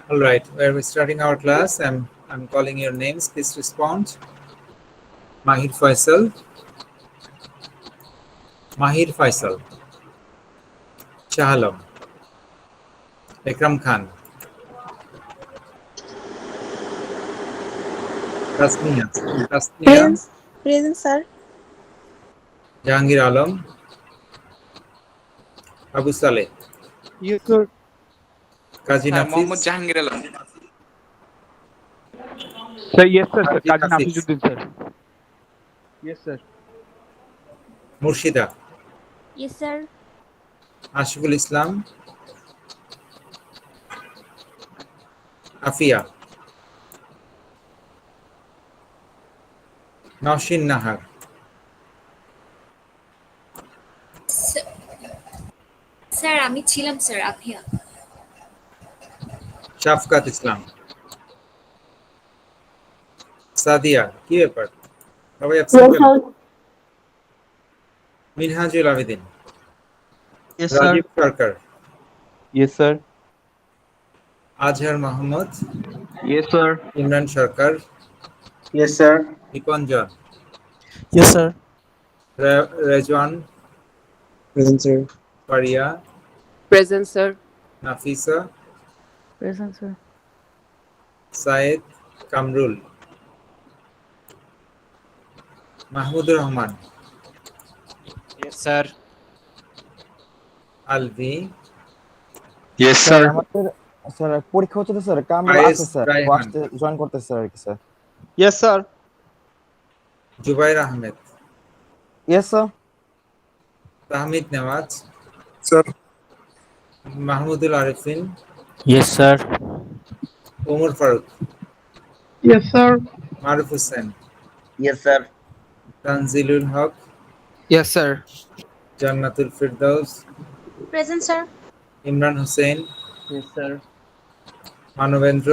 All right, we're starting our class. I'm calling your names. Please respond. Mahir Faisal. Mahir Faisal. Shah Alam. Ikram Khan. Tasniya. Tasniya. Present, present, sir. Jahangir Alam. Abu Saleh. Yes, sir. Kazi sir Mohammad Nafiz. Jahangir Alam Sir, yes, sir. Kazi Kazi Nafiz. Nafizuddin, sir. Yes, sir. Murshida. Yes, sir. Ashiful Islam. Afia. Naushin Nahar. Sir আমি ছিলাম sir Afia Shafqat Islam. Sadia. কি ব্যাপার? সবাই absent কেন? Minhajul Abedin. Yes, Rajib Sarkar. Yes, sir. Azhar Mahmud. Yes, sir. Imran Sarkar. Yes, sir. Nipanjan. Yes, sir. Rezwan. Present, sir. Paria. Present, sir. Nafisa. Present, sir. Sayed. Kamrul. Mahmudur Rahman. Yes sir Alvi. Yes sir আমাদের sir পরীক্ষা হচ্ছে তো স্যার কামরুল ফায়েজ আছে স্যার ও রায়হান। আসতে জয়েন করতেছে স্যার আর কি sir Yes, sir. Zubair Ahmed. Yes sir Tahmid Newaz. Sir Mahmudul Arifin. Yes, sir. Omar Faruk. Yes, sir. Maruf Hossain. Yes sir Tanzilul Haque. Yes, sir. Jannatul Ferdous. Present sir Imran Hossain. Yes, sir. Manabendra.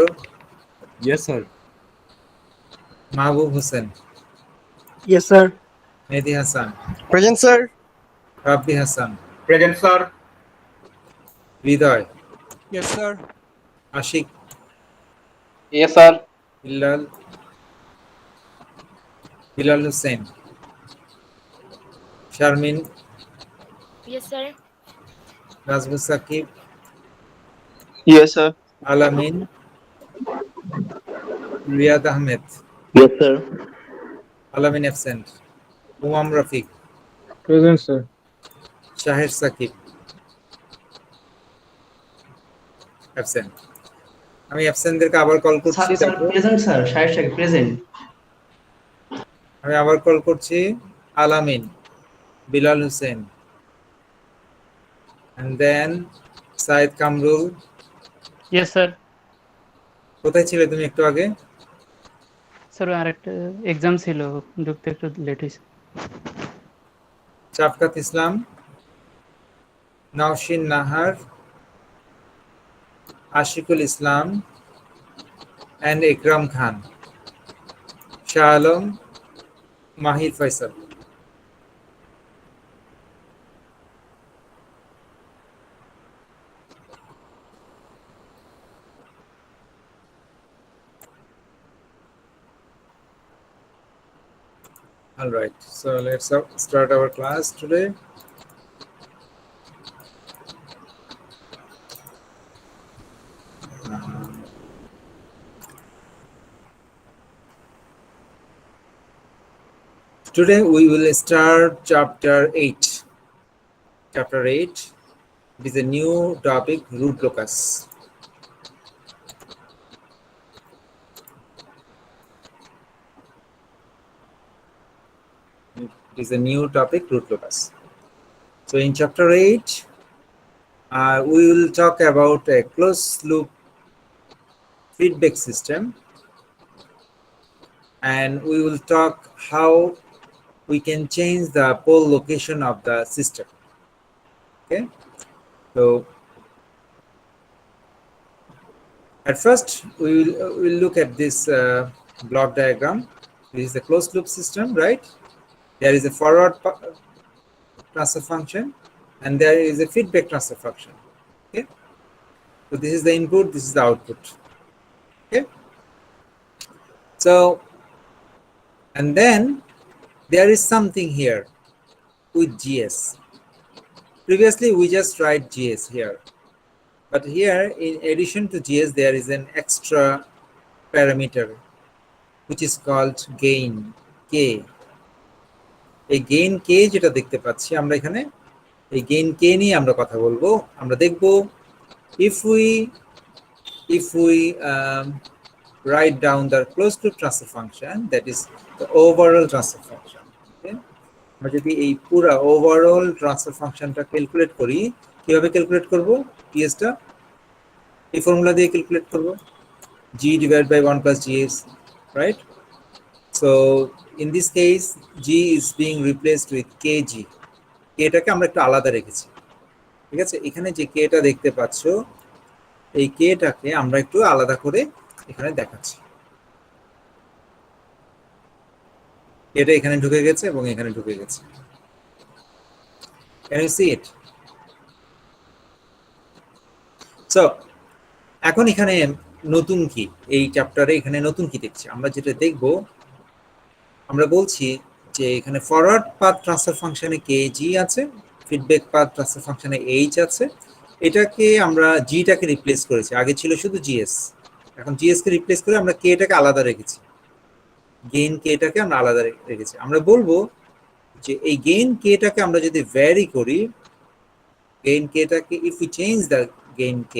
Yes sir Mahbub Hossain. Yes sir Mehedi Hasan. Present sir Rabbi Hasan. Present sir Hridoy. Yes, sir. Ashik. Yes sir Hilal. Hilal Hossain. Sharmin. Yes sir Nazmul Sakib. Yes sir আলামিন। Riyad Ahmed. Yes sir আলামিন absent. উমাম Rafiq. Present, sir. শাহের Shakib absent. আমি অ্যাবসেন্টদেরকে আবার call করছি। Sir present sir শাহের Shah present আমি আবার call করছি। আলামিন। Bilal Hossain. and then Saeed Kamrul. Yes, sir. কোথায় ছিলে তুমি একটু আগে? স্যার আরেকটা এক্সাম ছিল, ঢুকতে একটু লেট হয়েছে। শাফকাত ইসলাম। নওশিন নাহার। আশিকুল ইসলাম and Ikram Khan. Shah Alam. Mahir Faisal. All right, so let's start our class today. Today we will start chapter 8. Chapter 8 is a new topic, root locus. It is a new topic, root locus. So in chapter 8, we will talk about a closed loop feedback system, and we will talk how we can change the pole location of the system. Okay, so at first we will look at this block diagram. This is a closed loop system, right? There is a forward transfer function and there is a feedback transfer function. Okay, so this is the input, this is the output. Okay. So, and then there is something here with GS. Previously, we just write GS here. But here, in addition to GS, there is an extra parameter, which is called gain, K. এই gain K যেটা দেখতে পাচ্ছি আমরা এখানে, এই gain K নিয়ে আমরা কথা বলবো। আমরা দেখব if we write down the closed loop transfer function, that is the overall transfer function. Okay? আমরা যদি এই পুরো ওভারঅল ট্রান্সফার ফাংশনটা ক্যালকুলেট করি, কিভাবে ক্যালকুলেট করব? টিএস টা এই ফর্মুলা দিয়ে ক্যালকুলেট করব, g divided by 1 plus gs, right? So in this case g is being replaced with kg. k টাকে আমরা একটু আলাদা রেখেছি, ঠিক আছে? এখানে যে k টা দেখতে পাচ্ছো, এই k টাকে আমরা একটু আলাদা করে এখানে দেখাচ্ছি। এটা এখানে ঢুকে গেছে এবং এখানে ঢুকে গেছে। Can you see it? So এখন এখানে নতুন কি, এই চ্যাপ্টারে এখানে নতুন কি দেখছি আমরা? যেটা দেখব, আমরা বলছি যে এখানে ফরওয়ার্ড পাথ ট্রান্সফার ফাংশনে kg আছে, ফিডব্যাক পাথ ট্রান্সফার ফাংশনে h আছে। এটাকে আমরা g টাকে রিপ্লেস করেছি, আগে ছিল শুধু gs, এখন gs কে রিপ্লেস করে আমরা k টাকে আলাদা রেখেছি, গেইন k টাকে আমরা আলাদা রেখেছি। আমরা বলবো যে এই গেইন k টাকে আমরা যদি ভ্যারি করি, গেইন k টাকে if we change the gain k,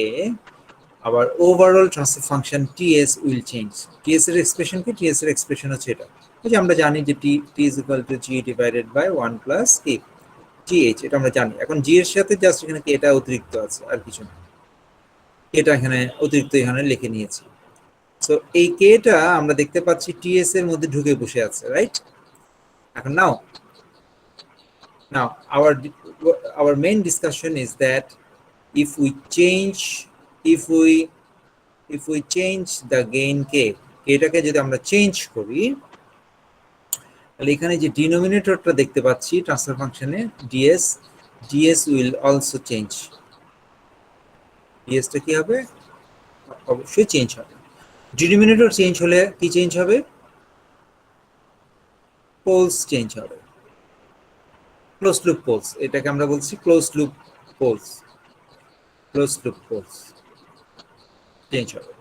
our overall transfer function ts will change. ts এর এক্সপ্রেশন কি? ts এর এক্সপ্রেশন হচ্ছে এটা, যে আমরা জানি যে t is equal to g divided by 1 plus k gh, এটা আমরা জানি। এখন g এর সাথে জাস্ট এখানে k টা অতিরিক্ত আছে, আর কিছু না, এটা এখানে অতিরিক্ত এখানে লিখে নিয়েছি। সো এই k টা আমরা দেখতে পাচ্ছি ts এর মধ্যে ঢুকে বসে আছে, রাইট? এখন নাও our main discussion is that if we change the gain k টাকে যদি আমরা চেঞ্জ করি, তাহলে এখানে যে ডিনোমিনেটরটা দেখতে পাচ্ছি ট্রান্সফার ফাংশনে ds will also change. ds টা কি হবে? অবশ্যই চেঞ্জ হবে। ডিনোমিনেটর চেঞ্জ হলে কি চেঞ্জ হবে? পোলস চেঞ্জ হবে, ক্লোজ লুপ পোলস, এটাকে আমরা বলছি ক্লোজ লুপ পোলস চেঞ্জ হবে।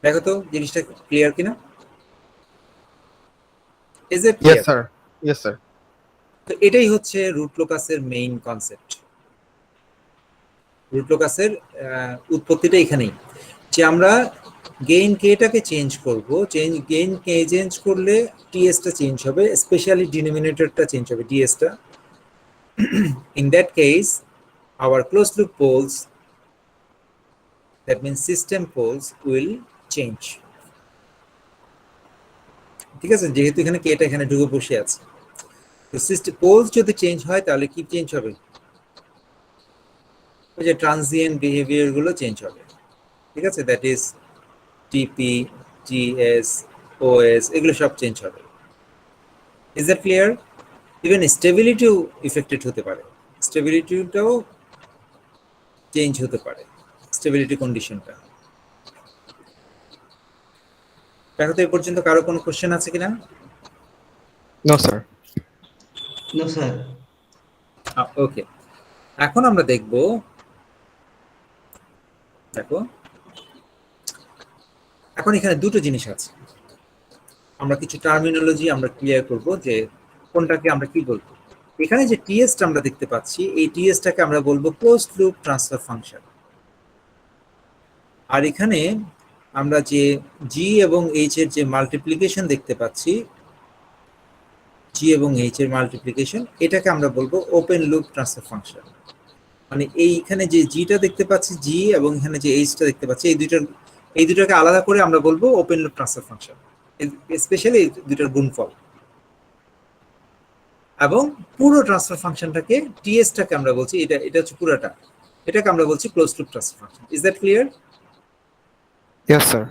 দেখো তো জিনিসটা ক্লিয়ার কিনা? Is it clear? Yes, sir. Yes, sir. তো এটাই হচ্ছে রুট লোকাসের মেইন কনসেপ্ট। রুট লোকাসের উৎপত্তিটা এখানেই, যে আমরা গেইন কে টাকে চেঞ্জ করব, গেইন কে চেঞ্জ করলে টিএস টা চেঞ্জ হবে, স্পেশালি ডিনোমিনেটরটা চেঞ্জ হবে, ডিএস টা। In that case our closed loop poles, that means system poles, will change. ঠিক আছে, যেহেতু এখানে কে টা এখানে ঢুকে বসে আছে, তো সিস্টেম পোলস যদি চেঞ্জ হয় তাহলে কি চেঞ্জ হবে? ওই যে ট্রানজিয়েন্ট বিহেভিয়ার গুলো চেঞ্জ হবে, ঠিক আছে? That is TP, GS, OS, এগুলো সব চেঞ্জ হবে। Is that clear? ইভেন স্টেবিলিটিও ইফেক্টেড হতে পারে, স্টেবিলিটিটাও চেঞ্জ হতে পারে, স্টেবিলিটি কন্ডিশনটা। দেখো তো এই পর্যন্ত কারো কোনো কোশ্চেন আছে কিনা? No, sir. No, sir. ওকে, এখন আমরা দেখব, দেখো এখন এখানে দুটো জিনিস আছে, আমরা কিছু টার্মিনোলজি আমরা ক্লিয়ার করব যে কোনটাকে আমরা কি বলবো। এখানে যে টিএস টা আমরা দেখতে পাচ্ছি, এই টিএস টাকে আমরা বলবো ক্লোজড লুপ ট্রান্সফার ফাংশন। আর এখানে আমরা যে জি এবং এইচ এর যে মাল্টিপ্লিকেশন দেখতে পাচ্ছি, জি এবং এইচ এর মাল্টিপ্লিকেশন, এটাকে আমরা বলবো ওপেন লুপ ট্রান্সফার ফাংশন। মানে এইখানে যে জিটা দেখতে পাচ্ছি, জি, এবং এখানে যে এইচটা দেখতে পাচ্ছি, এই দুটোকে আলাদা করে আমরা বলবো open loop transfer function, specially এই দুটোর গুণফল। এবং পুরো ট্রান্সফার ফাংশনটাকে, টিএস টাকে আমরা বলছি, এটা হচ্ছে পুরোটা, এটাকে আমরা বলছি closed loop transfer function. Is that clear? Yes, sir.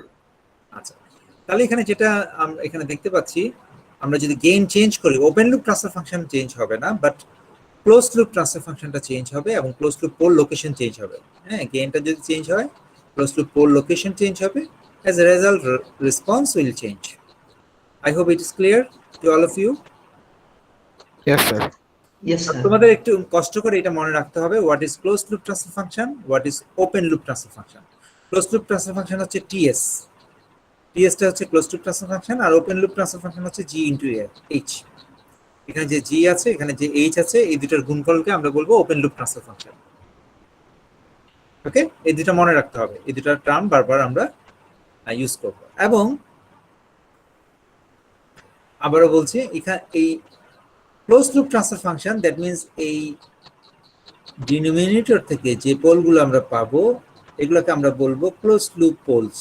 আচ্ছা, তাহলে এখানে যেটা আমরা এখানে দেখতে পাচ্ছি, আমরা যদি গেইন চেঞ্জ করি, open loop transfer function change হবে না, বাট ক্লোজড লুপ ট্রান্সফার ফাংশনটা চেঞ্জ হবে এবং closed loop pole location change হবে। হ্যাঁ, গেইনটা যদি চেঞ্জ হয় closed loop pole location change হবে, as a result response will change. I hope it is clear to all of you. Yes, sir. Yes, sir. তোমাদের একটু কষ্ট করে এটা মনে রাখতে হবে, what is closed loop transfer function, what is open loop transfer function. Closed loop transfer function হচ্ছে TS, TS টা হচ্ছে closed loop transfer function, আর open loop transfer function হচ্ছে G into H। এখানে যে G আছে, এখানে যে H আছে, এই দুটার গুণফলকে আমরা বলবো open loop transfer function। ওকে, এই দুটো মনে রাখতে হবে, এই দুটো টার্ম বারবার আমরা ইউজ করব। এবং আবারও বলছি, এখানে এই closed loop transfer function, that means এই ডিনোমিনেটর থেকে যে পোলগুলো আমরা পাবো এগুলোকে আমরা বলবো ক্লোজড লুপ পোলস,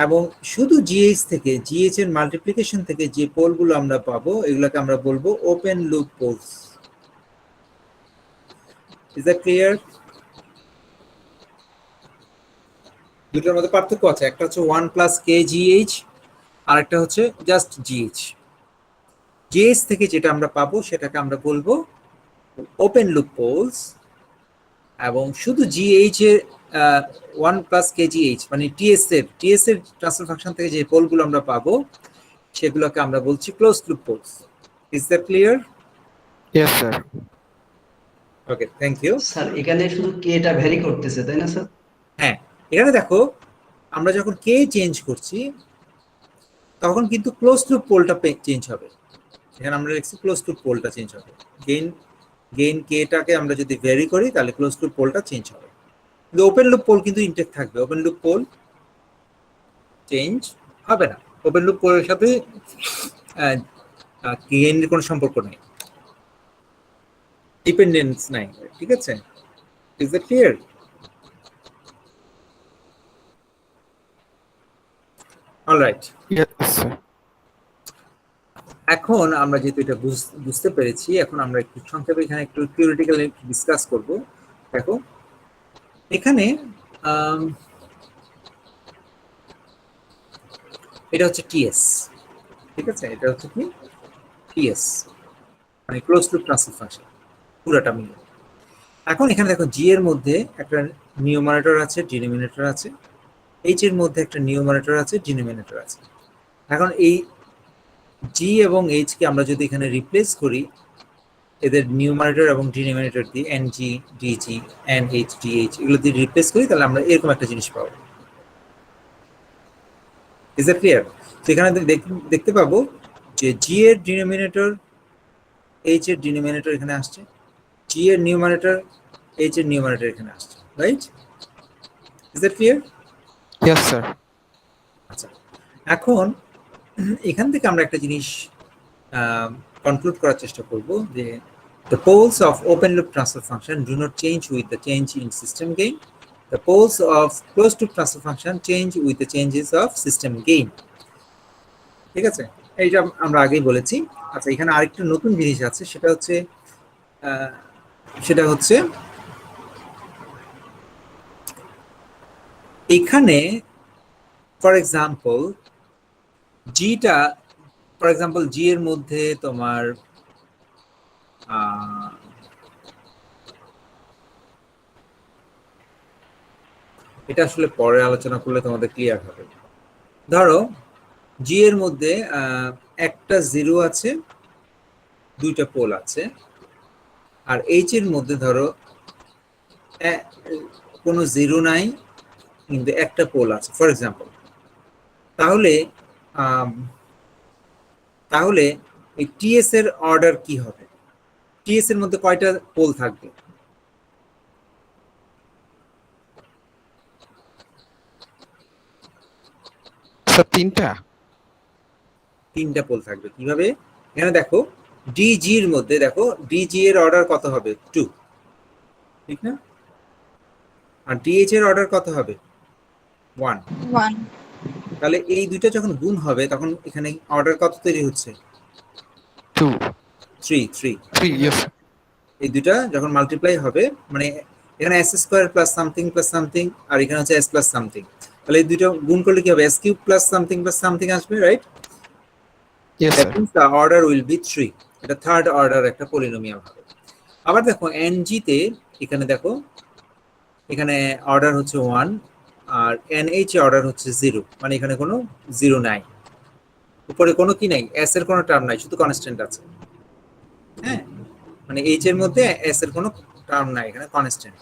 এবং শুধু জিএইচ থেকে, জিএইচ এর মাল্টিপ্লিকেশন থেকে যে পোলগুলো আমরা পাবো এগুলোকে আমরা বলবো open loop poles. Is that clear? দুটোর মধ্যে পার্থক্য আছে, একটা হচ্ছে 1 প্লাস কে জিএইচ, আর একটা হচ্ছে জাস্ট জিএইচ। জিএইচ থেকে যেটা আমরা পাবো সেটাকে আমরা বলবো ওপেন লুপ পোলস, এবং শুধু জিএইচ এর 1 প্লাস কে জিএইচ মানে টিএস এর ট্রান্সফার ফাংশন থেকে যে পোলগুলো আমরা পাবো সেগুলোকে আমরা বলছি closed loop poles. Is that clear? Yes, sir. Okay, thank you. Sir এখানে শুধু কে টা ভ্যারি করতেছে, তাই না স্যার? হ্যাঁ, এখানে দেখো আমরা যখন কে চেঞ্জ করছি তখন কিন্তু ক্লোজড লুপ পোলটা চেঞ্জ হবে। এখানে আমরা লিখছি ক্লোজড লুপ পোলটা চেঞ্জ হবে। গেইন কেটাকে আমরা যদি ভ্যারি করি তাহলে ক্লোজড লুপ পোলটা চেঞ্জ হবে, কিন্তু ওপেন লুপ পোল কিন্তু ইনটেক্ট থাকবে, ওপেন লুপ পোল চেঞ্জ হবে না। ওপেন লুপ পোলের সাথে গেইনের কোনো সম্পর্ক নেই, ডিপেন্ডেন্স নাই, ঠিক আছে? Is that clear? Alright, Yes, sir. এখন আমরা যেহেতু এটা বুঝতে পেরেছি, এখন আমরা একটু সংক্ষেপে এখানে একটু থিওরিটিক্যালি ডিসকাস করব। দেখো এখানে এটা হচ্ছে টিএস, ঠিক আছে? এটা হচ্ছে কি টিএস, মানে ক্লোজ লুপ ট্রান্সফার ফাংশন পুরোটা মিলে। এখন এখানে দেখো জি এর মধ্যে একটা নিউমারেটর আছে, ডিনোমিনেটর আছে, এইচ এর মধ্যে একটা নিউমারেটর আছে, ডিনোমিনেটর আছে। এখন এই জি এবং এইচ কে আমরা যদি এখানে রিপ্লেস করি এদের নিউমারেটর এবং ডিনোমিনেটর দিয়ে, N G DG, N H DH এগুলো দিয়ে রিপ্লেস করি, তাহলে আমরা এরকম একটা জিনিস পাবো। Is that clear? তো এখানে দেখতে পাবো যে জি এর ডিনোমিনেটর এইচ এর ডিনোমিনেটর এখানে আসছে, জি এর নিউমারেটর এইচ এর নিউমারেটর এখানে আসছে, right? Is that clear? Yes, sir. আচ্ছা, এখন এখান থেকে আমরা একটা জিনিস কনক্লুড করার চেষ্টা করব যে the poles of open loop transfer function do not change with the change in system gain. The poles of closed loop transfer function change with the changes of system gain. ঠিক আছে, এইটা আমরা আগেই বলেছি। আচ্ছা, এখানে আরেকটা নতুন জিনিস আছে, সেটা হচ্ছে এখানে ফর এক্সাম্পল জিটা, ফর এক্সাম্পল জি এর মধ্যে তোমার এটা আসলে পরে আলোচনা করলে তোমাদের ক্লিয়ার হবে। ধরো জি এর মধ্যে একটা জিরো আছে, দুইটা পোল আছে, আর এইচ এর মধ্যে ধরো কোনো জিরো নাই কিন্তু একটা পোল আছে ফর এক্সাম্পল। তাহলে এই টিএস এর অর্ডার কি হবে? টিএস এর মধ্যে কয়টা পোল থাকবে? Sir, তিনটা পোল থাকবে। কিভাবে? এখানে দেখো ডিজি এর মধ্যে, দেখো ডিজি এর অর্ডার কত হবে? 2, ঠিক না? আর ডিএইচ এর অর্ডার কত হবে? 1। তাহলে এই দুইটা যখন গুণ হবে তখন এখানে অর্ডার কত তৈরি হচ্ছে? 2, 3। 3. Yes, sir. এই দুইটা যখন মাল্টিপ্লাই হবে, মানে এখানে S square plus something plus something, আর এখানে হচ্ছে এস প্লাস সামথিং, তাহলে এই দুইটা গুণ করলে কি হবে? এস কিউব প্লাস সামথিং আসবে, right? Yes, that sir. Means the order will be 3। এটা থার্ড অর্ডার একটা পলিনোমিয়াল হবে। আবার দেখো এনজি তে, এখানে দেখো এখানে অর্ডার হচ্ছে 1 আর NH অর্ডার হচ্ছে 0, মানে এখানে কোনো 0 নাই, উপরে কোনো কি নাই, S এর কোনো টার্ম নাই, শুধু কনস্ট্যান্ট আছে। হ্যাঁ, মানে H এর মধ্যে S এর কোনো টার্ম নাই, এখানে কনস্ট্যান্ট,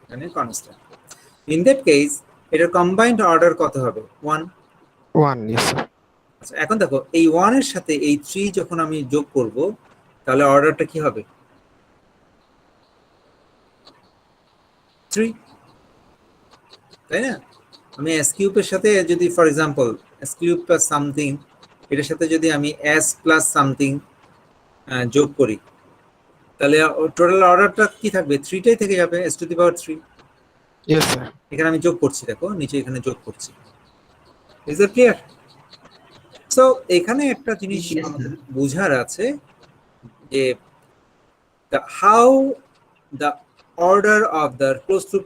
এখানে কনস্ট্যান্ট। ইন দ্যাট কেস এটার কম্বাইন্ড অর্ডার কত হবে? 1। 1. Yes, sir. আচ্ছা, এখন দেখো এই 1 এর সাথে এই 3 যখন আমি যোগ করব তাহলে অর্ডারটা কি হবে? 3, তাই না? আমি S কিউবের সাথে যদি for example S cube plus something এটার সাথে যদি আমি S প্লাস সামথিং যোগ করি তাহলে টোটাল অর্ডারটা কি থাকবে? 3টাই থেকে যাবে, S to the power 3। Yes, sir. এখানে আমি যোগ করছি, দেখো নিচে এখানে যোগ করছি। Is it clear? সো এখানে একটা জিনিস Yes, sir. আমাদের বোঝার আছে যে how the order of the closed loop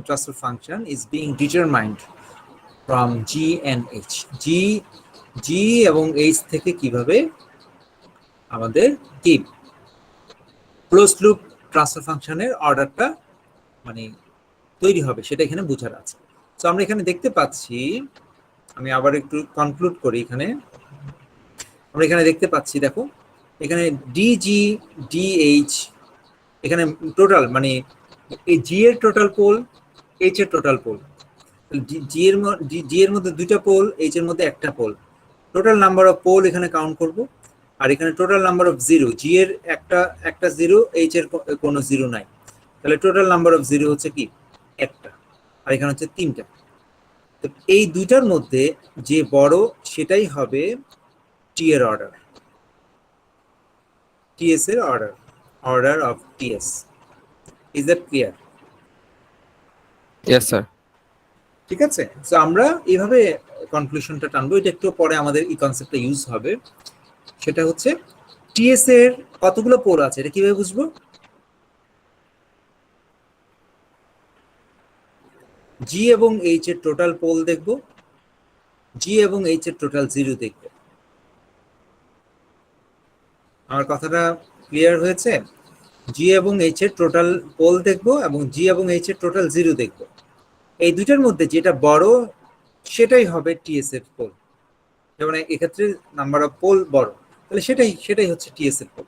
transfer function is being determined from G and H. G এবং H থেকে কিভাবে আমাদের কি ক্লোজড লুপ ট্রান্সফার ফাংশনের অর্ডারটা মানে তৈরি হবে সেটা এখানে বোঝার আছে। সো আমরা এখানে দেখতে পাচ্ছি, আমি আবার একটু কনক্লুড করি, এখানে আমরা এখানে দেখতে পাচ্ছি, দেখো এখানে DG DH এখানে টোটাল মানে এই G এর টোটাল পোল, H এর টোটাল পোল, G এর মধ্যে 2টা পোল, H এর মধ্যে একটা pole, total number of pole এখানে কাউন্ট করব। আর এখানে টোটাল নাম্বার অফ 0, G এর একটা 0, H এর কোনো 0 নাই, তাহলে টোটাল নাম্বার অফ 0 হচ্ছে কি? একটা, আর এখানে হচ্ছে 3টা। তো এই দুইটার মধ্যে যে বড় সেটাই হবে T এর অর্ডার, TS এর order of TS। Is that clear? Yes, sir. ঠিক আছে, সো আমরা এইভাবে কনক্লুশনটা টানবো। এটা একটু পরে আমাদের এই কনসেপ্টটা ইউজ হবে, সেটা হচ্ছে TS এর কতগুলো পোল আছে এটা কিভাবে বুঝবো? G এবং H এর টোটাল পোল দেখব, G এবং H এর টোটাল 0 দেখব। আমার কথাটা ক্লিয়ার হয়েছে? G এবং H এর টোটাল পোল দেখব এবং G এবং H এর টোটাল 0 দেখব। এই দুইটার মধ্যে যেটা বড় সেটাই হবে TS এর পোল, যেমন এক্ষেত্রে নাম্বার অফ পোল বড়, তাহলে সেটাই হচ্ছে TS এর পোল।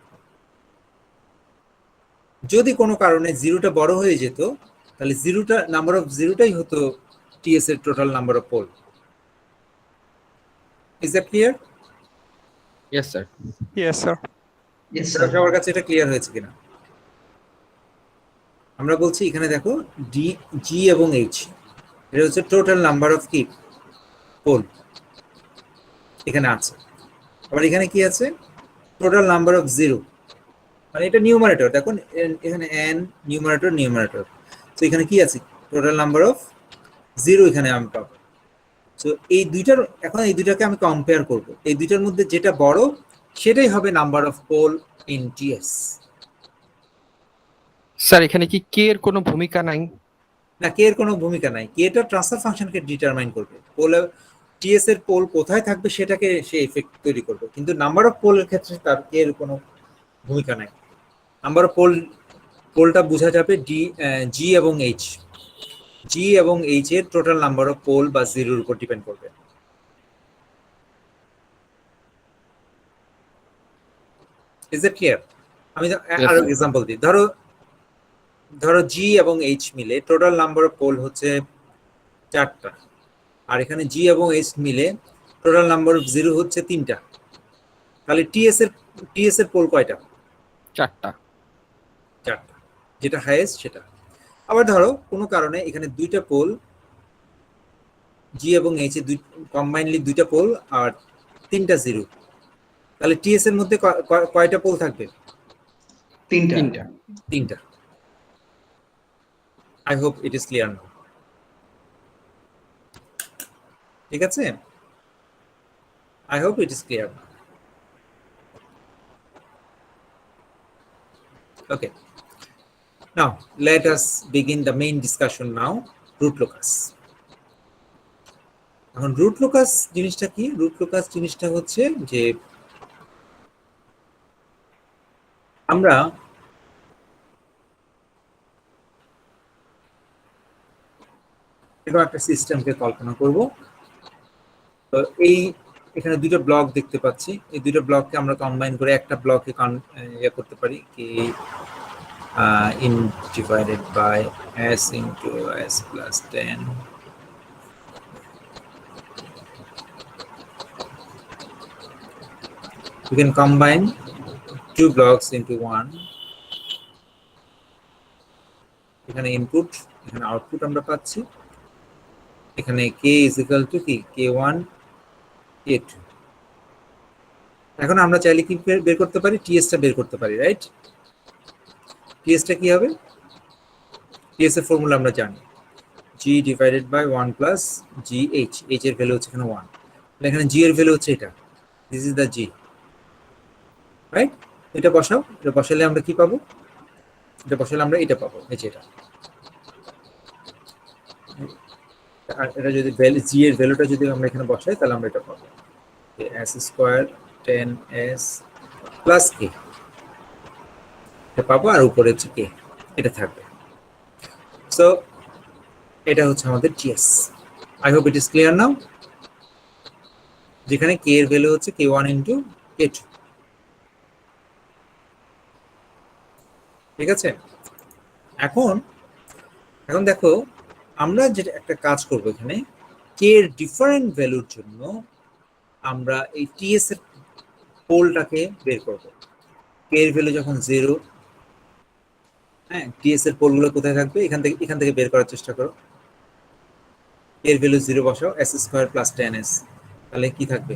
যদি কোনো কারণে 0টা বড় হয়ে যেত তাহলে নাম্বার অফ 0টাই হতো TS এর total number of pole. Is that clear? Yes, sir. Yes, sir. Yes, sir. সবার কাছে এটা ক্লিয়ার হয়েছে কিনা? আমরা বলছি এখানে দেখো G এবং H এটা হচ্ছে টোটাল নাম্বার অফ কি পোল এখানে আছে। আবার এখানে কি আছে? টোটাল নাম্বার অফ 0, মানে এটা নিউমারেটর। দেখুন এখানে n নিউমারেটর, তো এখানে কি আছে? টোটাল নাম্বার অফ 0 এখানে আমি পাবো। সো এই দুইটাকে আমি কম্পেয়ার করব, এই দুইটার মধ্যে যেটা বড় সেটাই হবে number of pole in TS। Sir এখানে কি কে এর কোনো ভূমিকা নাই? না, কে এর কোনো ভূমিকা নাই, কে এটা ট্রান্সফার ফাংশনকে ডিটারমাইন করবে। পোল TS এর পোল কোথায় থাকবে সেটাকে সে এফেক্ট তৈরি করবে, কিন্তু নাম্বার অফ পোলের ক্ষেত্রে তার কে এর কোনো ভূমিকা নাই। নাম্বার অফ পোলটা বোঝা যাবে G এবং H এর টোটাল নাম্বার অফ পোল বা 0 উপর ডিপেন্ড করবে। Is it clear? আমি আরো এক্সাম্পল দিই। ধরো G এবং H মিলে টোটাল নাম্বার অফ পোল হচ্ছে 4টা, আর এখানে G এবং H মিলে টোটাল নাম্বার অফ 0 হচ্ছে 3টা, তাহলে TS এর পোল কয়টা? 4টা। যেটা হাইয়েস্ট সেটা। আবার ধরো কোনো কারণে এখানে 2টা পোল, G এবং H এর কম্বাইনলি 2টা পোল আর 3টা 0, তাহলে TS এর মধ্যে কয়টা পোল থাকবে? 3টা। I hope it is clear now. ঠিক আছে? I hope it is clear. Okay. Now, let us begin the main discussion now, root locus. এখন root locus জিনিসটা কি? root locus জিনিসটা হচ্ছে যে আমরা এরকম একটা সিস্টেমকে কল্পনা করব। তো এই এখানে দুটো ব্লক দেখতে পাচ্ছি, এই দুটো ব্লককে আমরা কম্বাইন করে একটা ব্লকে ইয়ে করতে পারি কি in divided by s into s plus 10. We can combine two blocks into one. এখানে ইনপুট, এখানে আউটপুট আমরা পাচ্ছি। এখানে k is equal to কি k1 k2। এখন আমরা চাইলে কি বের করতে পারি, ts টা বের করতে পারি, রাইট? ts টা কি হবে? ts এর ফর্মুলা আমরা জানি, g divided by 1 plus gh। h এর ভ্যালু হচ্ছে এখানে 1, এখানে g এর ভ্যালু হচ্ছে এটা, this is the g, right? এটা বসাও, এটা বসালে আমরা কি পাবো? এটা বসালে আমরা এটা পাবো, এই যে এটা। আর এটা যদি ভ্যালু g এর ভ্যালুটা যদি আমরা এখানে বসাই তাহলে আমরা এটা পাবো s square 10s plus k, এটা পাবো, আর উপরে হচ্ছে k, এটা থাকবে। সো এটা হচ্ছে আমাদের ts। I hope it is clear নাও, যেখানে k এর ভ্যালু হচ্ছে k1 ইনটু k2। ঠিক আছে? এখন দেখো আমরা যেটা একটা কাজ করব, এখানে k এর ডিফারেন্ট ভ্যালুর জন্য আমরা এই ts এর পোলটাকে বের করব। k এর ভ্যালু যখন 0, হ্যাঁ, ts এর পোলগুলো কোথায় থাকবে? এখান থেকে বের করার চেষ্টা করো। k এর ভ্যালু 0 বসাও, s স্কয়ার প্লাস 10s, তাহলে কি থাকবে?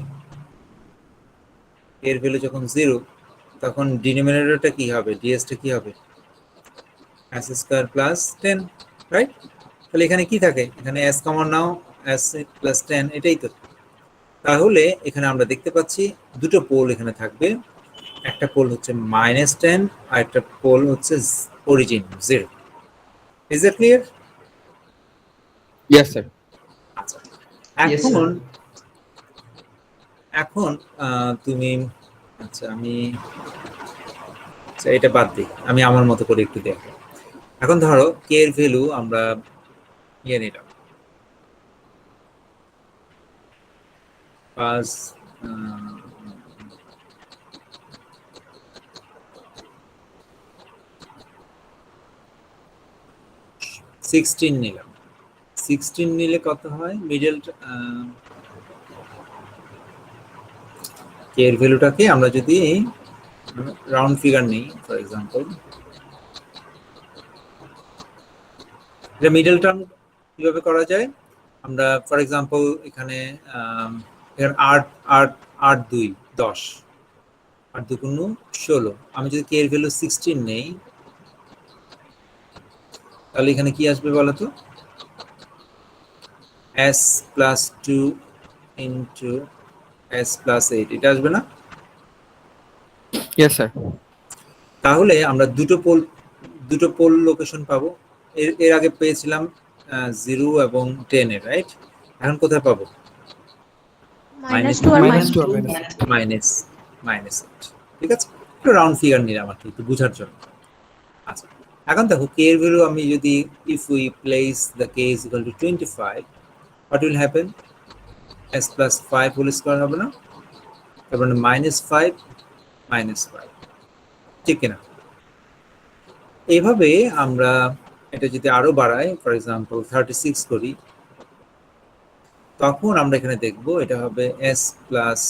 k এর ভ্যালু যখন 0 তখন ডিনোমিনেটরটা কি হবে, ds টা কি হবে? s square plus 10, right? তাহলে এখানে কি থাকে? এখানে s কমন নাও, s প্লাস 10, এটাই তো। তাহলে এখানে আমরা দেখতে পাচ্ছি দুটো পোল এখানে থাকবে, একটা পোল হচ্ছে -10 আর একটা পোল হচ্ছে origin 0। Is that clear? Yes sir. আচ্ছা, Yes, sir. এখন তুমি, আচ্ছা আমি এটা বাদ দিই, আমি আমার মতো করে একটু দেখো। এখন ধরো k এর ভ্যালু আমরা নিয়ে নিলাম 16 নিলাম। 16 নিলে কত হয়? মিডল k এর ভ্যালুটাকে আমরা যদি রাউন্ড ফিগার নেই, ফর এক্সাম্পল, এটা মিডল টার্ম কিভাবে করা যায়? আমরা ফর এক্সাম্পল এখানে 8 2 10, 8 2 গুণ 16, আমি যদি k এর ভ্যালু 16 নেই তাহলে এখানে কি আসবে বলো তো? s plus 2 into s plus 8, এটা আসবে না? Yes sir. তাহলে আমরা দুটো পোল লোকেশন পাবো। এর আগে পেয়েছিলাম 0 এবং 10 এর, রাইট? এখন কোথায় পাবো? -2 আর -2 আর মাইনাস 8। ঠিক আছে, একটু রাউন্ড ফিগার নিলাম আর কি, একটু বোঝার জন্য। আচ্ছা, এখন দেখো k এর ভ্যালু আমি যদি if we place the k is equal to 25, what will happen? s plus 5 whole square হবে না? তারপর -5 -5, ঠিক না? এইভাবে আমরা এটা যদি আরো বাড়াই, ফর এক্সাম্পল 36 করি, তখন আমরা এখানে দেখব এটা হবে s plus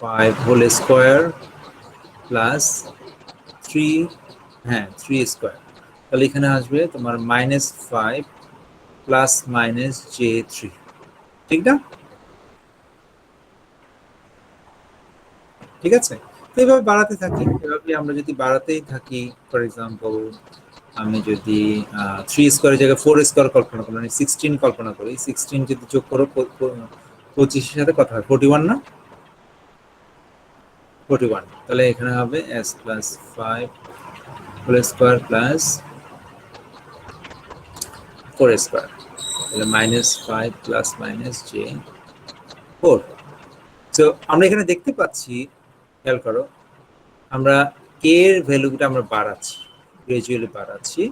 5 whole square plus 3, হ্যাঁ 3 স্কোয়ার। তাহলে এখানে আসবে তোমার -5 প্লাস -j3, ঠিক না? ঠিক আছে, তো এইভাবে বাড়াতে থাকি। এভাবে আমরা যদি বাড়াতেই থাকি, ফর এক্সাম্পল আমি যদি 3 স্কোয়ারের জায়গায় 4 স্কোয়ার কল্পনা করি, মানে 16 কল্পনা করি, 16 যদি যোগ করো 25 এর সাথে কত হয়? 41 না? 41, তাহলে এখানে হবে s plus 5 whole square plus 4 square, তাহলে -5 প্লাস -j4। তো আমরা এখানে দেখতে পাচ্ছি, খেয়াল করো, আমরা k এর ভ্যালুটা আমরা বাড়াচ্ছি, গ্রাজুয়ালি বাড়াচ্ছি,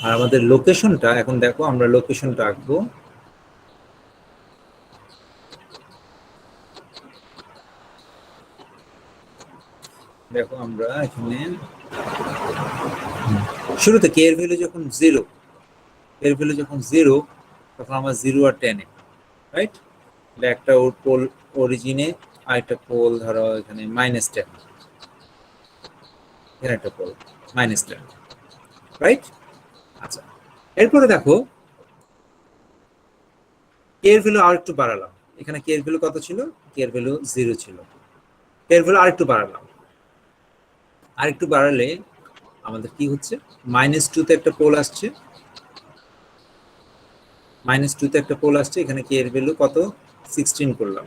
আর আমাদের লোকেশনটা এখন দেখো, আমরা লোকেশনটা আঁকবো। দেখো আমরা এখানে শুরুতে কে এর ভ্যালু যখন 0, এর ভ্যালু যখন 0, তখন আমরা 0 আর 10 এ, রাইট? একটা পোল অরিজিনে, আর একটা পোল ধরো এখানে -10, এখানে একটা পোল -10, রাইট? আচ্ছা, এরপরে দেখো কে এর ভ্যালু আর একটু বাড়ালাম। এখানে কে এর ভ্যালু কত ছিল? কে এর ভ্যালু 0 ছিল। কে এর ভ্যালু আর একটু বাড়ালাম। আর একটু বাড়ালে আমাদের কি হচ্ছে? -2 তে একটা পোল আসছে, -2 তে একটা পোল আসছে। এখানে কে এর ভ্যালু কত? 16 করলাম।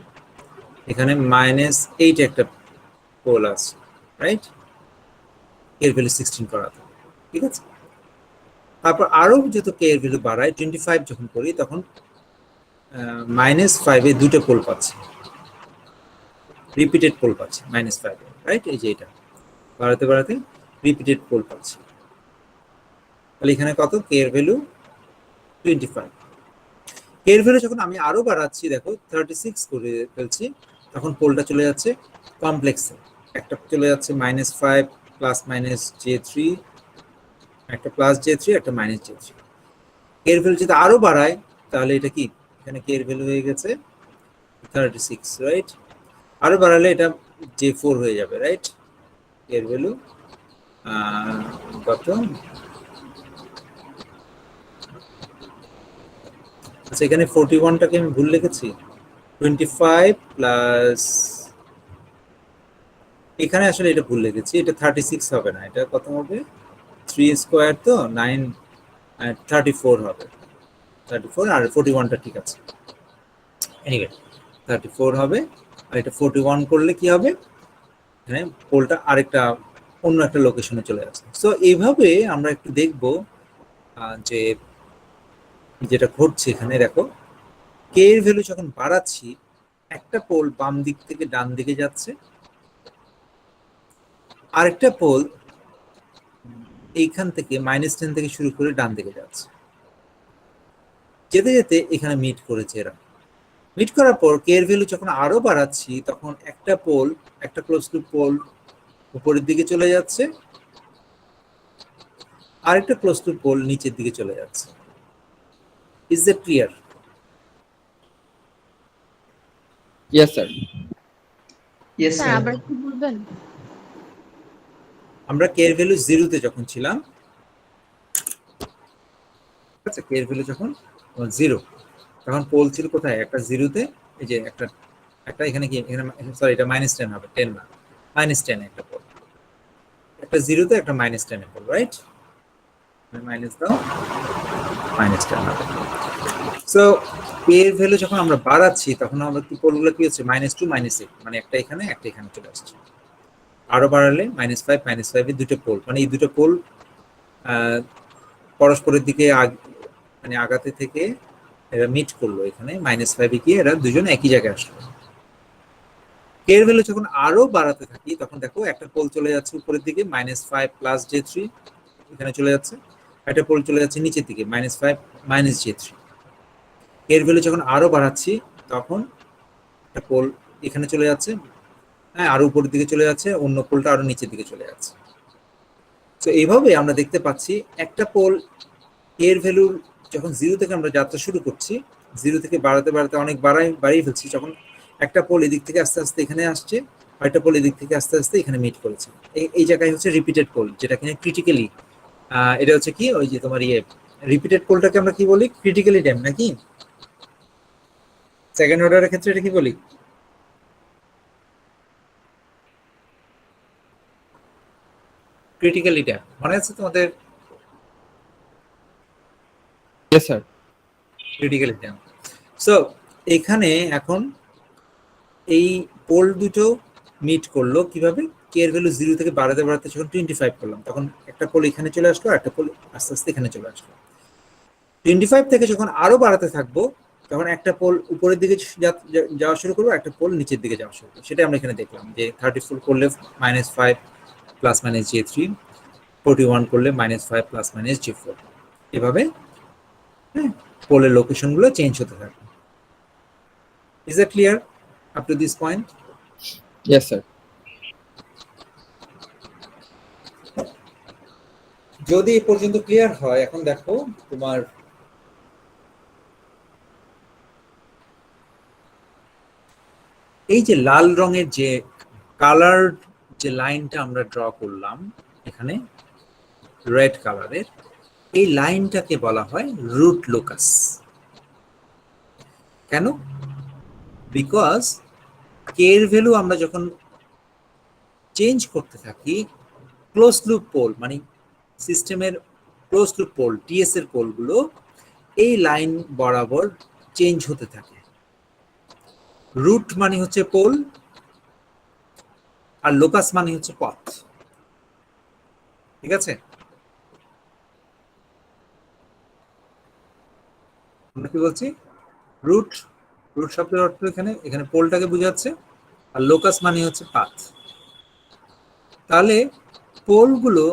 এখানে -8 একটা পোল আছে, রাইট? এর ভ্যালু 16 করা, ঠিক আছে? তারপর আরো যত কে এর ভ্যালু বাড়ায়, 25 যখন করি, তখন -5 এ দুটো পোল পাচ্ছি, রিপিটেড পোল পাচ্ছি -5 এ, রাইট? এই যে এটা বাড়াতে বাড়াতে রিপিটেড পোল পাচ্ছি। তাহলে এখানে কত? কে এর ভ্যালু 25। কে এর ভ্যালু যখন আমি আরো বাড়াচ্ছি, দেখো 36 করে ফেলছি, তখন পোলটা চলে যাচ্ছে কমপ্লেক্সে। একটা চলে যাচ্ছে -5 +-j3, একটা +j3, একটা -j3। কে এর ভ্যালু যদি আরো বাড়ায়, তাহলে এটা কি? এখানে কে এর ভ্যালু হয়ে গেছে 36, রাইট? আরো বাড়ালে এটা j4 হয়ে যাবে, রাইট? কে এর ভ্যালু কত? আচ্ছা, এখানে 41টাকে আমি ভুল লিখেছি। 25 প্লাস, এখানে আসলে এটা ভুল লিখেছি। এটা 36 হবে না, এটা কত হবে? 3 স্কয়ার তো 9, 34 হবে। 34 আর 41টা ঠিক আছে। এনিওয়ে 34 হবে। আর এটা 41 করলে কি হবে? এখানে পোলটা আরেকটা অন্য একটা লোকেশনে চলে আসছে। সো এইভাবে আমরা একটু দেখব যে যেটা ঘটছে এখানে। দেখো কে এর ভ্যালু যখন বাড়াচ্ছি, একটা পোল বাম দিক থেকে ডান দিকে যাচ্ছে, আরেকটা পোল এইখান থেকে -10 থেকে শুরু করে ডান দিকে যাচ্ছে। যেতে যেতে এখানে মিট করেছে এরা। মিট করার পর কে এর ভ্যালু যখন আরো বাড়াচ্ছি, তখন একটা পোল, একটা ক্লোজ লুপ পোল উপরের দিকে চলে যাচ্ছে, আরেকটা ক্লোজ লুপ পোল নিচের দিকে চলে যাচ্ছে। Is that clear? Yes, sir. Yes sir sir. আবার একটু বলবেন? আমরা কে এর ভ্যালু 0 তে যখন ছিলাম, আচ্ছা, কে এর ভ্যালু যখন 0, তখন পোল ছিল কোথায়? একটা 0 তে, এই যে একটা এখানে কি, এখানে সরি, এটা -10 হবে, 10 না, -10 একটা পোল, একটা 0 তে, একটা -10 এ পোল, রাইট? মাইনাস দাও, -10 হবে। সো কে এর ভ্যালু যখন আমরা বাড়াচ্ছি, তখন আমরা কি পোলগুলো কি হচ্ছে? -2, -8, মানে একটা এখানে, একটা এখানে চলে আসছে। আরো বাড়ালে -5, -5 এ দুটো পোল, মানে এই দুটো পোল পরস্পরের দিকে মানে আগাতে থেকে এরা মিট করলো। এখানে -5 এ গিয়ে এরা দুজন একই জায়গায় আসলো। কে এর ভ্যালু যখন আরো বাড়াতে থাকি, তখন দেখো একটা পোল চলে যাচ্ছে উপরের দিকে, -5 +j3, এখানে চলে যাচ্ছে। একটা পোল চলে যাচ্ছে নিচের দিকে, -5 -j3। কে এর ভ্যালু যখন আরো বাড়াচ্ছি, তখন একটা পোল এখানে চলে যাচ্ছে, হ্যাঁ, আরো উপরের দিকে চলে যাচ্ছে, অন্য পোলটা আরো নিচের দিকে চলে যাচ্ছে। তো এইভাবে আমরা দেখতে পাচ্ছি একটা পোল এর ভ্যালু যখন 0 থেকে আমরা যাত্রা শুরু করছি, 0 থেকে বাড়াতে বাড়াতে অনেক বাড়িয়ে ফেলছি, যখন একটা পোল এদিক থেকে আস্তে আস্তে এখানে আসছে, আর একটা পোল এদিক থেকে আস্তে আস্তে এখানে মিট করেছে। এই জায়গায় হচ্ছে রিপিটেড পোল, যেটা কিনা ক্রিটিক্যালি, এটা হচ্ছে কি, ওই যে তোমার রিপিটেড পোলটাকে আমরা কি বলি? ক্রিটিক্যালি ড্যাম, নাকি? সেকেন্ড অর্ডারের ক্ষেত্রে এটা কি বলি? ক্রিটিক্যালি ড্যাম, মনে আছে তোমাদের? Yes, sir. Critically damped. So এখানে এখন এই পোল দুটো মিট করলো কিভাবে? কে এর ভ্যালু 0 থেকে বাড়াতে বাড়াতে যখন 25 করলাম, তখন একটা পোল এখানে চলে আসলো, একটা পোল আস্তে আস্তে এখানে চলে আসলো। 25 থেকে যখন আরো বাড়াতে থাকবো, তখন একটা পোল উপরের দিকে যাওয়া শুরু করবো, একটা পোল নিচের দিকে যাওয়া শুরু করবো। সেটা আমরা এখানে দেখলাম যে 34 করলে -5 +-j3, 41 করলে -5 +-j4। এভাবে পোলের লোকেশন গুলো চেঞ্জ হতে থাকে। Is that clear up to this point? Yes, sir. যদি এ পর্যন্ত ক্লিয়ার হয়, এখন দেখো তোমার এই যে লাল রঙের যে কালার যে লাইনটা আমরা ড্র করলাম এখানে রেড কালারের, এই লাইনটাকে বলা হয় রুট লোকাস। কেন? বিকজ কে এর ভ্যালু আমরা যখন চেঞ্জ করতে থাকি, ক্লোজ লুপ পোল মানে সিস্টেমের ক্লোজ লুপ পোল টিএস এর পোলগুলো এই লাইন বরাবর চেঞ্জ হতে থাকে। রুট মানে হচ্ছে পোল আর লোকাস মানে হচ্ছে পথ। ঠিক আছে? আমরা কি বলছি? রুট শব্দের অর্থ এখানে পোলটাকে বোঝাচ্ছে, আর লোকাস মানে হচ্ছে পাথ। তাহলে পোলগুলো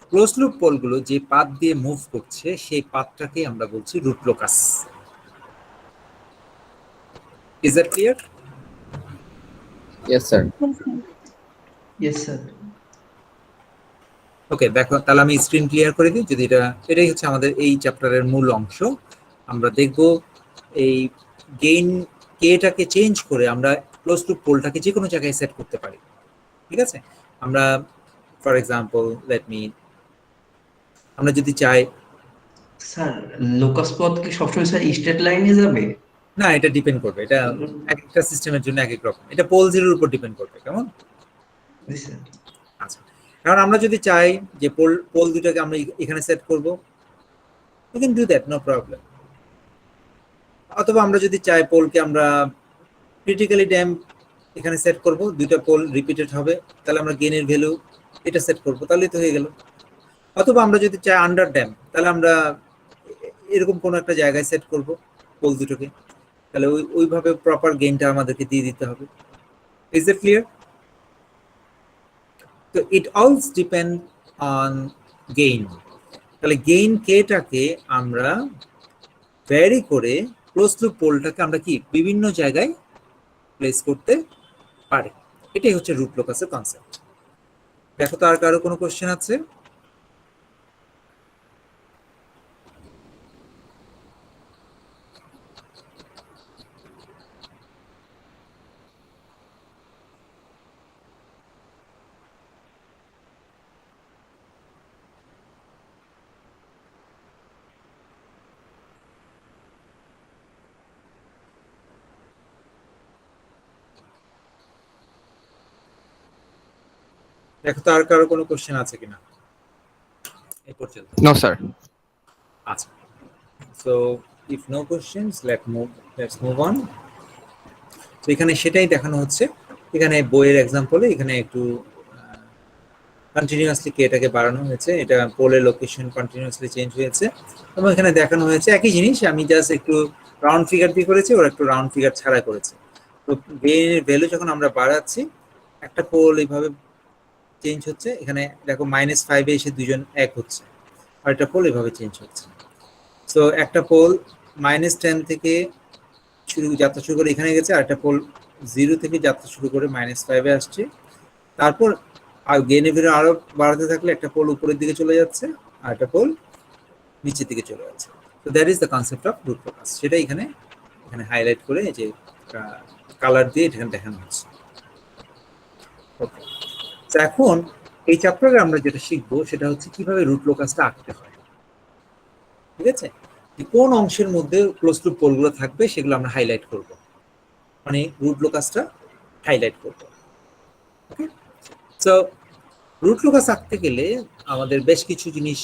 ক্লোজ লুপ পোলগুলো যে পাথ দিয়ে মুভ করছে সেই পাথটাকে আমরা বলছি root locus. Is that clear? Yes, sir. Yes, sir. Okay, দেখো তাহলে আমি স্ক্রিন ক্লিয়ার করে দিই। যদি এটাই হচ্ছে আমাদের এই চ্যাপ্টারের মূল অংশ। আমরা দেখব এই গেইন কেটাকে চেঞ্জ করে আমরা ক্লোজ লুপ পোলটাকে যে কোনো জায়গায় সেট করতে পারি। ঠিক আছে? আমরা ফর এক্সাম্পল আমরা যদি চাই, স্যার লোকাস পথ কি সবসময় স্যার স্ট্রেট লাইনে যাবে? না, এটা ডিপেন্ড করবে, এটা এক একটা সিস্টেমের জন্য এক এক রকম, এটা পোল জিরোর উপর ডিপেন্ড করবে। কেমন? জি স্যার। আচ্ছা, কারণ আমরা যদি চাই যে পোল দুটাকে আমরা এখানে সেট করব, we can do that, no problem. অথবা আমরা যদি চাই পোলকে আমরা ক্রিটিক্যালি ড্যাম্প এখানে সেট করব, দুইটা পোল রিপিটেড হবে, তাহলে আমরা গেইনের ভ্যালু এটা সেট করব, তাহলেই তো হয়ে গেল। অথবা আমরা যদি চাই আন্ডার ড্যাম্প, তাহলে আমরা এরকম কোনো একটা জায়গায় সেট করব পোল দুটোকে, তাহলে ওইভাবে প্রপার গেইনটা আমাদেরকে দিয়ে দিতে হবে। Is it clear? তো ইট অলস ডিপেন্ড অন গেইন। তাহলে গেইন কেটাকে আমরা ভ্যারি করে ক্লোজ লুপ পোলটাকে আমরা কি বিভিন্ন জায়গায় প্লেস করতে পারি। এটাই হচ্ছে রুট লোকাসের কনসেপ্ট। দেখো তো আর কারো কোনো কোশ্চেন আছে? দেখো তো আর কারো কোনো কোশ্চেন আছে কিনা এই পর্যন্ত? No, sir. আচ্ছা, so if no questions let's move on. তো এখানে সেটাই দেখানো হচ্ছে। এখানে বইয়ের এক্সাম্পলে এখানে একটু কন্টিনিউয়াসলি কেটাকে বাড়ানো হয়েছে, এটা পোলের লোকেশন কন্টিনিউয়াসলি চেঞ্জ হয়েছে, এবং এখানে দেখানো হয়েছে একই জিনিস, আমি জাস্ট একটু রাউন্ড ফিগার দিয়ে করেছি, ওরা একটু রাউন্ড ফিগার ছাড়া করেছে। তো গেইনের ভ্যালু যখন আমরা বাড়াচ্ছি, একটা পোল এইভাবে চেঞ্জ হচ্ছে, এখানে দেখো -5 এ এসে দুজন এক হচ্ছে, আর একটা পোল এভাবে চেঞ্জ হচ্ছে। সো একটা পোল -10 থেকে যাত্রা শুরু করে এখানে গেছে, আর একটা পোল 0 থেকে যাত্রা শুরু করে -5 এ আসছে। তারপর আর গেইনের ভ্যালু আরো বাড়াতে থাকলে একটা পোল উপরের দিকে চলে যাচ্ছে, আর একটা পোল নিচের দিকে চলে যাচ্ছে। তো that is the concept of root locus. সেটা এখানে হাইলাইট করে যে কালার দিয়ে এখানে দেখানো হচ্ছে। ওকে, তো এখন এই চ্যাপ্টারে আমরা যেটা শিখবো সেটা হচ্ছে কিভাবে রুট লোকাসটা আঁকতে হয়। ঠিক আছে? কোন অংশের মধ্যে ক্লোজ লুপ পোলগুলো থাকবে সেগুলো আমরা হাইলাইট করব, মানে রুট লোকাসটা হাইলাইট করব। ওকে, সো রুট লোকাস আঁকতে গেলে আমাদের বেশ কিছু জিনিস,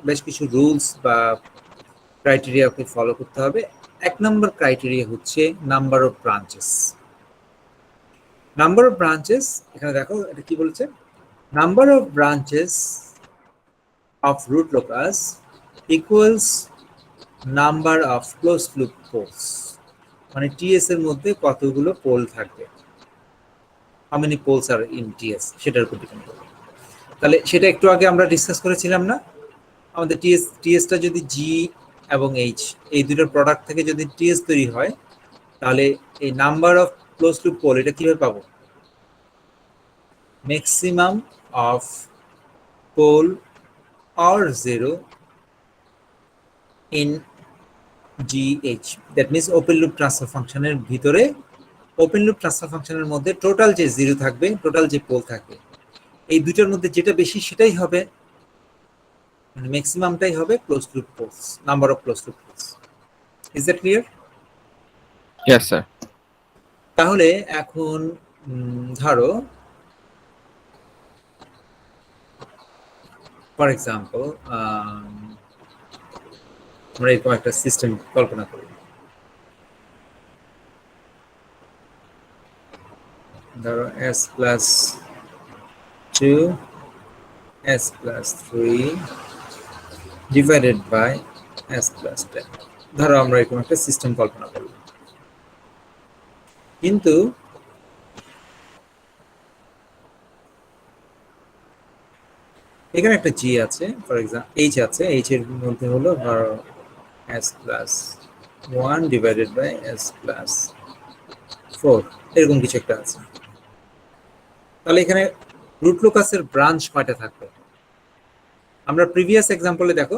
বেশ কিছু রুলস বা ক্রাইটেরিয়াকে ফলো করতে হবে। এক নম্বর ক্রাইটেরিয়া হচ্ছে number of branches. Number of branches, এখানে দেখো এটা কি বলছে, number of branches of root locus equals number of close loop poles, মানে টিএস এর মধ্যে কতগুলো পোল থাকবে, how many poles are in TS, সেটার উপর ডিপেন্ড করবে। তাহলে সেটা একটু আগে আমরা ডিসকাস করেছিলাম না, আমাদের টিএসটা যদি জি এবং এইচ এই দুটোর প্রোডাক্ট থেকে যদি টিএস তৈরি হয়, তাহলে এই number of close loop pole এটা কিভাবে পাবো? Maximum of pole or 0 in GH. That means open loop transfer function এর ভিতরে ওপেন লুপ ট্রান্সফার ফাংশনের মধ্যে টোটাল যে 0 থাকবে, টোটাল যে পোল থাকবে, এই দুটোর মধ্যে যেটা বেশি সেটাই হবে, মানে ম্যাক্সিমামটাই হবে close loop poles, number of close loop poles. Is that clear? Yes, sir. তাহলে এখন ধরো ফর এক্সাম্পল আমরা এরকম একটা সিস্টেম কল্পনা করি। ধরো s+2 s+3 divided by s+10। ধরো আমরা এরকম একটা সিস্টেম কল্পনা করি, কিন্তু এখানে একটা জি আছে, ফর এক্সাম্পল এইচ আছে, এইচ এর মধ্যে হলো ধরো s+1 ডিভাইডেড বাই s+4 এরকম কিছু একটা আছে। তাহলে এখানে রুট লোকাসের ব্রাঞ্চ কয়টা থাকবে? আমরা প্রিভিয়াস এক্সাম্পলে দেখো,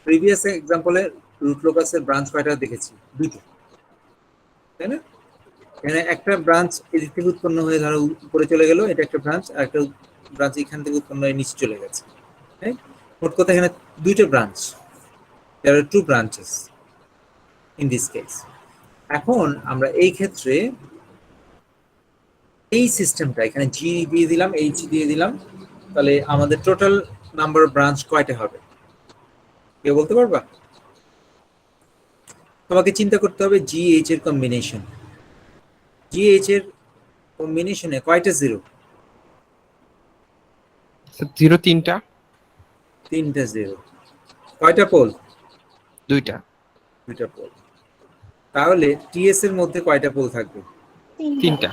প্রিভিয়াস এক্সাম্পলে রুট লোকাসের ব্রাঞ্চ কয়টা দেখেছি? দুটো, তাই না? এখানে একটা ব্রাঞ্চ এদিক থেকে উৎপন্ন হয়ে ধরো উপরে চলে গেল, এটা একটা ব্রাঞ্চ, আর একটা ব্রাঞ্চ এখান থেকে উৎপন্ন হয়ে নিচে চলে গেছে। মোট কথা এখানে দুইটা branch, there are two branches in this case. এখন আমরা এই ক্ষেত্রে এই সিস্টেমটা এখানে জি দিয়ে দিলাম, এইচ দিয়ে দিলাম, তাহলে আমাদের টোটাল নাম্বার অফ ব্রাঞ্চ কয়টা হবে কেউ বলতে পারবা? তোমাকে চিন্তা করতে হবে জি এইচ এর কম্বিনেশন, জি এইচ এর কম্বিনেশনে কয়টা জিরো? 0 3টা, তিনটা জিরো। কয়টা পোল? দুইটা। দুইটা পোল। তাহলে টিএস এর মধ্যে কয়টা পোল থাকবে? 3টা।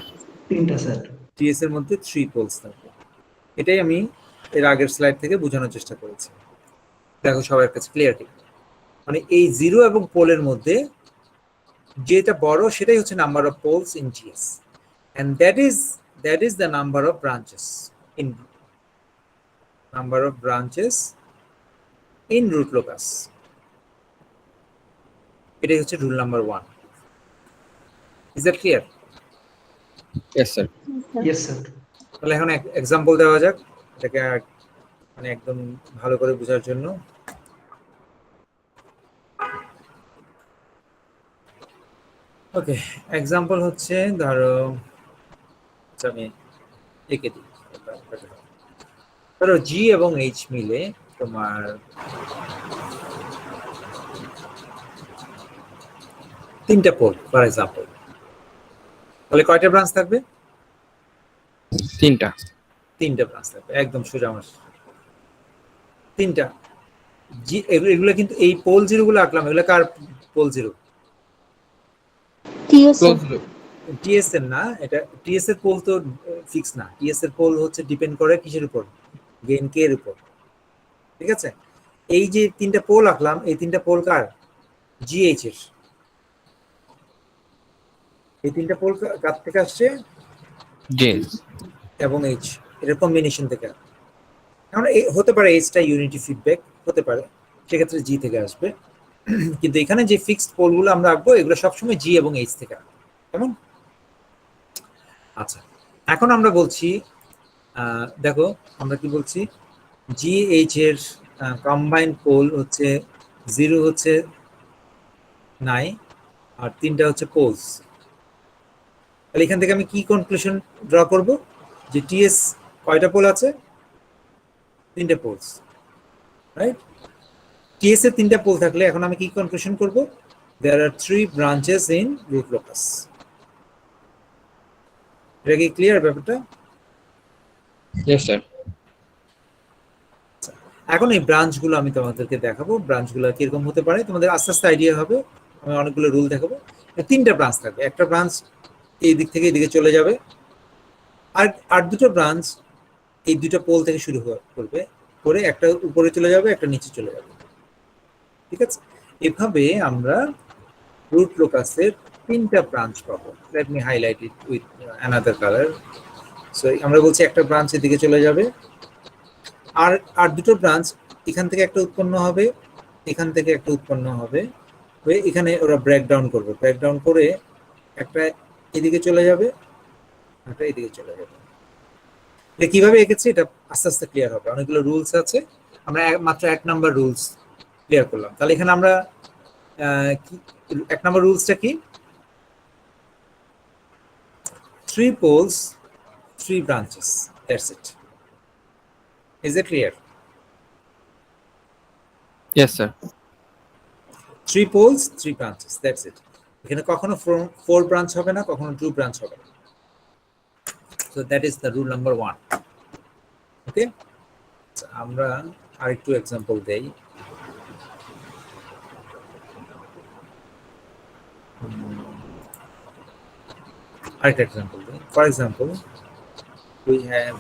3টা স্যার। টিএস এর মধ্যে 3 পোলস থাকবে। এটাই আমি এর আগের স্লাইড থেকে বোঝানোর চেষ্টা করেছি। দেখো সবার কাছে ক্লিয়ার, মানে এই জিরো এবং পোলের মধ্যে যেটা বড় সেটাই হচ্ছে number of poles in GS, and that is the number of branches in root locus. এটাই হচ্ছে rule number 1। Is that clear? Yes, sir. Yes sir. তাহলে এখন এক্সাম্পল দেওয়া যাক এটাকে মানে একদম ভালো করে বোঝার জন্য। ওকে, এক্সাম্পল হচ্ছে ধরো আমি এঁকে দিই, ধরো জি এবং এইচ মিলে তোমার তিনটা পোল ফর এক্সাম্পল, তাহলে কয়টা ব্রাঞ্চ থাকবে? 3টা। তিনটা ব্রাঞ্চ থাকবে, একদম সোজা আমার তিনটা। জি এগুলো কিন্তু এই পোল জিরো গুলো আঁকলাম, এগুলো কার পোল জিরো? টিএস এর না, এটা টিএস এর পোল তো ফিক্স না, টিএস এর পোল হচ্ছে ডিপেন্ড করে কিসের উপর? গেইন কে এর উপর, ঠিক আছে? এই যে তিনটা পোল আঁকলাম, এই তিনটা পোল কার? জিএইচ এর। এই তিনটা পোল কার থেকে আসছে? Yes. এবং এইচ এর কম্বিনেশন থেকে। এখন হতে পারে এইচটা ইউনিটি ফিডব্যাক হতে পারে, সেক্ষেত্রে জি থেকে আসবে, কিন্তু এখানে যে ফিক্সড পোলগুলো আমরা আঁকবো এগুলো সবসময় জি এবং এইচ থেকে আসবে, কেমন? আচ্ছা, এখন আমরা বলছি দেখো আমরা কি বলছি, জি এইচ এর কম্বাইন্ড পোল হচ্ছে 0 হচ্ছে 9 আর 3টা হচ্ছে পোলস। তাহলে এখান থেকে আমি কি কনক্লুশন ড্র করব? যে টিএস কয়টা পোল আছে? 3টে পোলস, রাইট? টিএস এর 3টা পোল থাকলে এখন আমি কি কনক্লুশন করব? there are 3 branches in root locus. এটা কি ক্লিয়ার ব্যাপারটা? Yes, sir. এখন এই ব্রাঞ্চগুলো আমি তোমাদেরকে দেখাবো, ব্রাঞ্চগুলো কিরকম হতে পারে তোমাদের আস্তে আস্তে আইডিয়া হবে। আমি অনেকগুলো রুল দেখাবো। 3টা ব্রাঞ্চ থাকবে, একটা ব্রাঞ্চ এই দিক থেকে এদিকে চলে যাবে, আর দুটো ব্রাঞ্চ এই দুটো পোল থেকে শুরু করবে, করে একটা উপরে চলে যাবে, একটা নিচে চলে যাবে। ঠিক আছে, এভাবে আমরা রুট লোকাসের 3টা ব্রাঞ্চ পাবো। Let me highlight it with another colour. So আমরা বলছি একটা ব্রাঞ্চ এদিকে চলে যাবে, আর দুটো ব্রাঞ্চ এখান থেকে একটা উৎপন্ন হবে, এখান থেকে একটা উৎপন্ন হবে, হয়ে এখানে ওরা ব্রেকডাউন করবে, ব্রেকডাউন করে একটা এদিকে চলে যাবে, একটা এদিকে চলে যাবে। এটা কিভাবে এঁকেছি এটা আস্তে আস্তে ক্লিয়ার হবে, অনেকগুলো রুলস আছে, আমরা মাত্র 1 নাম্বার রুলস ক্লিয়ার করলাম। তাহলে এখানে আমরা 1 নাম্বার রুলসটা কি? 3 poles 3 branches, that's it. Is it clear? Yes, sir. 3 poles 3 branches, that's it. এখানে কখনো 4 ব্রাঞ্চ হবে না, কখনো 2 ব্রাঞ্চ হবে না। So that is the rule number 1. Okay, so আমরা আরেকটু এক্সাম্পল দেই। আরেকটা এক্সাম্পল দেই। ফর এক্সাম্পল we have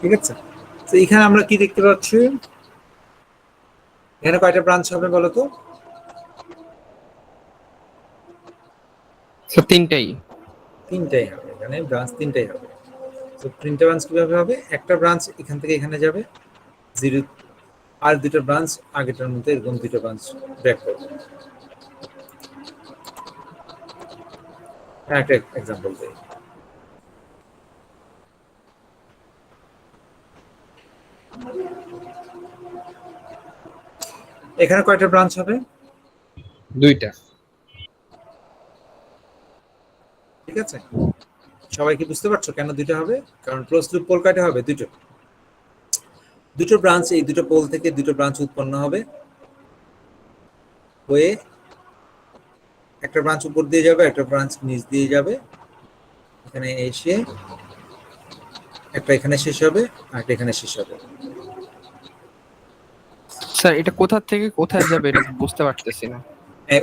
ঠিক আছে, তো এখানে আমরা কি দেখতে পাচ্ছি? এখানে কয়টা ব্রাঞ্চ হবে বলো তো? So 3টাই। 3টাই হবে, এখানে ব্রাঞ্চ 3টাই হবে। তো 3টা ব্রাঞ্চ কিভাবে হবে? একটা ব্রাঞ্চ এখান থেকে এখানে যাবে 0, আর দুটো ব্রাঞ্চ আগেটার মধ্যে এরকম দুটো ব্রাঞ্চ ব্রেক করবে। একটা এক্সাম্পল দেই। এখানে কয়টা ব্রাঞ্চ হবে? 2টা। ঠিক আছে, সবাই কি বুঝতে পারছো কেন 2টা হবে? কারণ ক্লোজ লুপ পোল কয়টা হবে? দুটো ব্রাঞ্চ, এই দুটো পোল থেকে দুটো ব্রাঞ্চ উৎপন্ন হবে, হয়ে একটা ব্রাঞ্চ উপর দিয়ে যাবে, একটা ব্রাঞ্চ নিচ দিয়ে যাবে, এখানে এসে একটা এখানে শেষ হবে, আর একটা এখানে শেষ হবে। স্যার এটা কোথা থেকে কোথায় যাবে এটা বুঝতে পারতেছি না।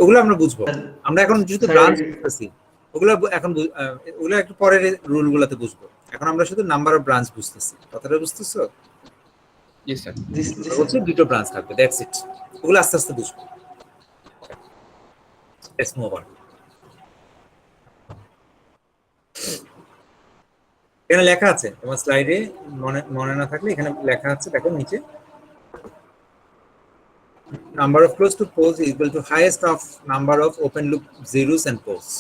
ওগুলো আমরা বুঝবো, আমরা এখন যেহেতু ব্রাঞ্চ বুঝতেছি ওগুলো এখন ওগুলো একটু পরের রুল গুলাতে বুঝবো। এখন আমরা শুধু নাম্বার অফ ব্রাঞ্চ বুঝতেছি, কথাটা বুঝতেছো? জি স্যার। বলছি দুটো ব্রাঞ্চ থাকবে, দ্যাটস ইট। ওগুলো আস্তে আস্তে বুঝবো। Let's move on. এখানে লেখা আছে, তোমার স্লাইডে মনে না থাকলে এখানে লেখা আছে, দেখো নিচে, number of closed loop poles is equal to highest of number of open loop zeros and poles.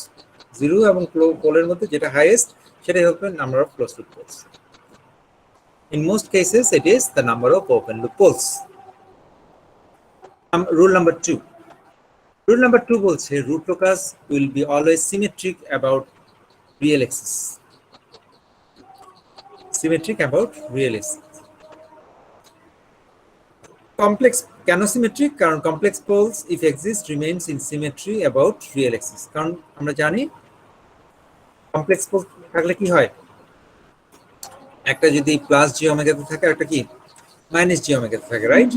জিরো এবং পোলের মধ্যে যেটা হাইয়েস্ট সেটাই হবে number of closed loop poles. In most cases it is the number of open loop poles. Rule number 2. Rule number 2 বলছে root locus will be always symmetric about real axis. Symmetric about real axis. Complex কেন symmetric? কারণ complex poles if exist remains in symmetry about real axis. কারণ আমরা জানি complex pole থাকলে কি হয়, একটা যদি প্লাস জি ওমেগাতে থাকে, একটা কি মাইনাস জি ওমেগাতে থাকে, right?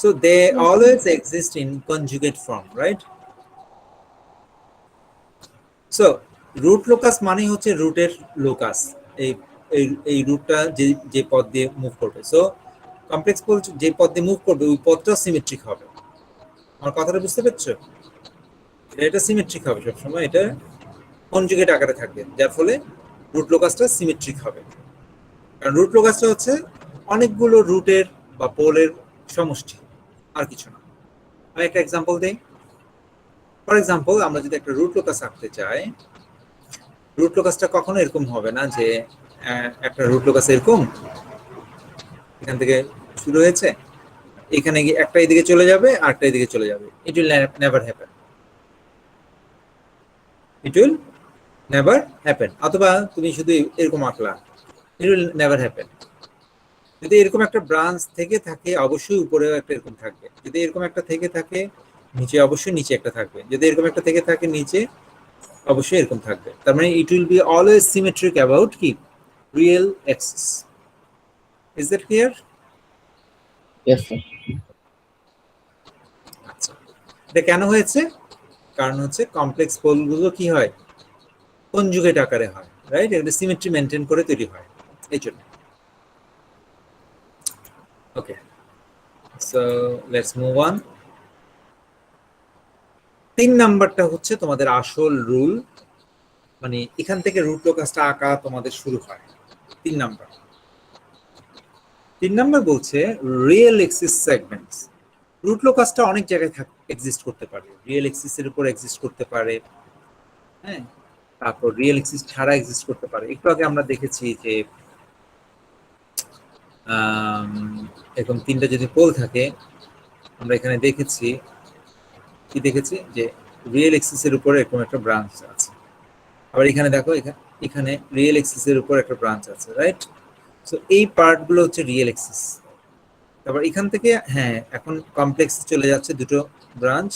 So they always exist in conjugate form, right? So root locus মানে হচ্ছে রুটের লোকাস, এই রুটটা যে পথ দিয়ে মুভ করবে। সো কমপ্লেক্স পোল যে পথ দিয়ে মুভ করবে ওই পথটা সিমেট্রিক হবে। আমার কথাটা বুঝতে পারছো? এটা সিমেট্রিক হবে সবসময়, এটা কনজুগেট আকারে থাকবে, যার ফলে রুট লোকাসটা সিমেট্রিক হবে। কারণ রুট লোকাসটা হচ্ছে অনেকগুলো রুটের বা পোলের সমষ্টি, আর কিছু না। আমি একটা এক্সাম্পল দিই। ফর এক্সাম্পল আমরা যদি একটা রুট লোকাস আঁকতে চাই, রুট লোকাসটা কখনো এরকম হবে না যে একটা রুট লোকাস এরকম এখান থেকে শুরু হয়েছে, এখানে গিয়ে একটা এদিকে চলে যাবে, আরেকটা এদিকে চলে যাবে। It will never happen, it will never happen. অথবা তুমি শুধু এরকম আঁকলা, ইট উইল নেভার হ্যাপেন। যদি এরকম একটা ব্রাঞ্চ থেকে থাকে অবশ্যই উপরেও একটা এরকম থাকবে, যদি এরকম একটা থেকে থাকে নিচে অবশ্যই নিচে একটা থাকবে, যদি এরকম একটা থেকে থাকে নিচে অবশ্যই এরকম থাকবে। তার মানে it will be always symmetric about কি real axis. Is that clear? Yes, sir. এটা কেন হয়েছে? কারণ হচ্ছে কমপ্লেক্স পোলগুলো কি হয়, কনজুগেট আকারে হয়, রাইট? এটা সিমেট্রি মেনটেন করে তৈরি হয় এই জন্য। ওকে, সো লেটস মুভ অন। 3 নাম্বারটা হচ্ছে তোমাদের আসল রুল, মানে এখান থেকে রুট লোকাসটা আঁকা তোমাদের শুরু হয়। 3 নাম্বার বলছে রিয়েল এক্সিস সেগমেন্টস। রুট লোকাসটা অনেক জায়গায় এক্সিস্ট করতে পারে, রিয়েল এক্সিস এর উপর এক্সিস্ট করতে পারে, হ্যাঁ, তারপর রিয়েল এক্সিস ছাড়া এক্সিস্ট করতে পারে। একটু আগে আমরা দেখেছি যে এরকম 3টা যদি পোল থাকে, আমরা এখানে দেখেছি যে রিয়েল এক্সিস এর উপরে এরকম একটা ব্রাঞ্চ আছে। আবার এখানে দেখো, এখানে রিয়েল এক্সিস এর উপর একটা ব্রাঞ্চ আছে, রাইট? সো এই পার্টগুলো হচ্ছে রিয়েল এক্সিস। তারপর এখান থেকে হ্যাঁ, এখন কমপ্লেক্স চলে যাচ্ছে দুটো ব্রাঞ্চ,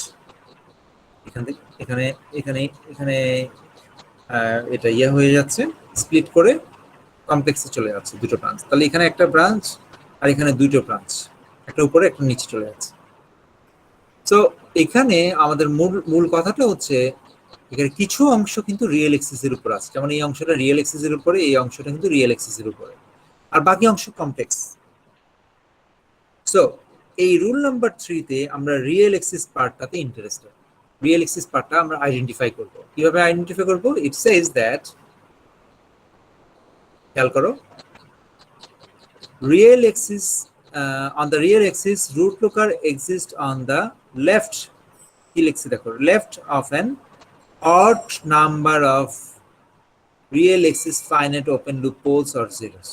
এখান থেকে এখানে এটা হয়ে যাচ্ছে, স্প্লিট করে কমপ্লেক্সে চলে যাচ্ছে দুটো ব্রাঞ্চ। তাহলে এখানে একটা ব্রাঞ্চ আর এখানে দুটো ব্রাঞ্চ, একটা উপরে একটা নিচে চলে যাচ্ছে। সো এখানে আমাদের মূল কথাটা হচ্ছে এখানে কিছু অংশ কিন্তু রিয়েল এক্সিস এর উপর আছে, যেমন এই অংশটা রিয়েল এক্সিস এর উপরে, এই অংশটা কিন্তু রিয়েল এক্সিস এর উপরে, আর বাকি অংশ কমপ্লেক্স। সো এই রুল নাম্বার 3 তে আমরা রিয়েল এক্সিস পার্টটাতে ইন্টারেস্টেড। রিয়েল এক্সিস পার্টটা আমরা আইডেন্টিফাই করব। কিভাবে আইডেন্টিফাই করব? ইট সেজ দ্যাট, খেয়াল করো, real axis on the real axis root looker exists on the left, কি লিখছি দেখো, left of an odd number of real axis finite open loop poles or zeros.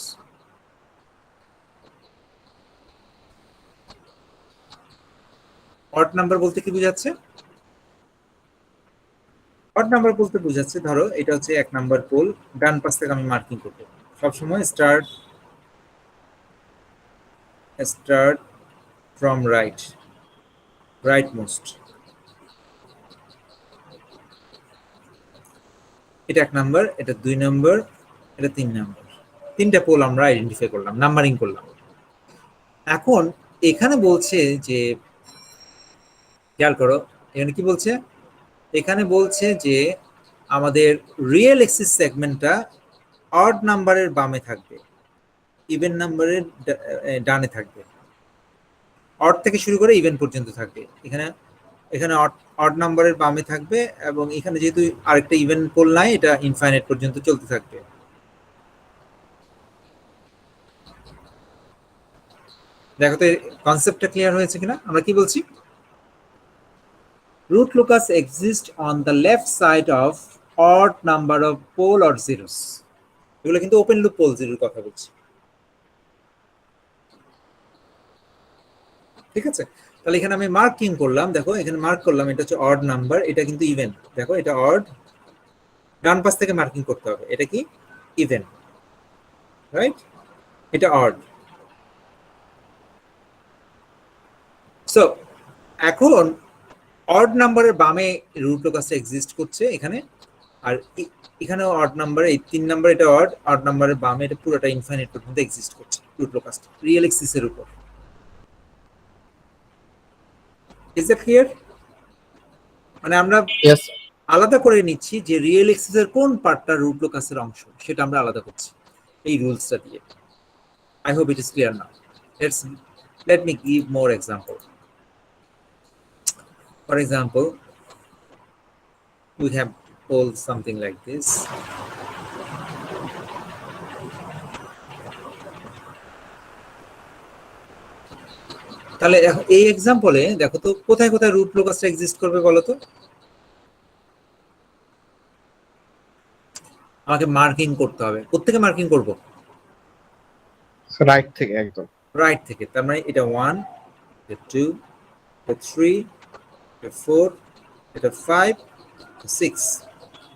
odd number বলতে কি বোঝাচ্ছে? odd number বলতে বোঝাচ্ছে, ধরো এটা হচ্ছে 1 নাম্বার পোল, ডান পাশ থেকে আমি মার্কিং করব। সবসময় স্টার্ট from rightmost, এটা 1 নাম্বার, এটা 2 নাম্বার, এটা 3 নাম্বার। 3টা পোল আমরা আইডেন্টিফাই করলাম, নাম্বারিং করলাম। এখন এখানে বলছে যে, খেয়াল করো এখানে কি বলছে, এখানে বলছে যে আমাদের রিয়েল এক্সিস সেগমেন্টটা অড নাম্বারের বামে থাকবে, ইভেন নাম্বারের ডানে থাকবে। অড থেকে শুরু করে ইভেন পর্যন্ত থাকবে। এখানে অড নাম্বারের বামে থাকবে, এবং এখানে যেহেতু আরেকটা ইভেন পোল নাই, এটা ইনফাইনাইট পর্যন্ত চলতে থাকবে। দেখো তো কনসেপ্টটা ক্লিয়ার হয়েছে কিনা? আমরা কি বলছি? root locus exists on the left side of odd number of pole or zeros. এগুলো কিন্তু ওপেন লুপ পোল জিরোর কথা বলছি, ঠিক আছে? তাহলে এখানে আমি মার্কিং করলাম, দেখো এখানে মার্ক করলাম, এটা হচ্ছে অড নাম্বার, এটা কিন্তু ইভেন। দেখো এটা অড, ডান পাশ থেকে মার্কিং করতে হবে, এটা কি ইভেন, রাইট? এটা অড। সো এখন অড নাম্বারের বামে রুট লোকাসটা এক্সিস্ট করছে এখানে, আর এখানেও অড নাম্বার, এই 3 নাম্বার, এটা অড নাম্বারের বামে এটা পুরোটা ইনফাইনাইট পর্যন্ত এক্সিস্ট করছে রুট লোকাসটা রিয়েল এক্সিস এর উপর। Is that clear? মানে আমরা আলাদা করে নিচ্ছি যে রিয়েল এক্সিস এর কোন পার্টটা রুট লোকাসের অংশ, সেটা আমরা আলাদা করছি এই রুলসটা দিয়ে। I hope it is clear now. Let me give more example. For example, we have pulled something like this. তাহলে এই এক্সাম্পলে দেখো তো কোথায় কোথায় রুট লোকাসটা এক্সিস্ট করবে বলো তো? আমাকে মার্কিং করতে হবে। কোত্থেকে মার্কিং করব? রাইট থেকে, একদম রাইট থেকে। তার মানে এটা 1, এটা 2, এটা 3, এটা 4, এটা 5, এটা 6।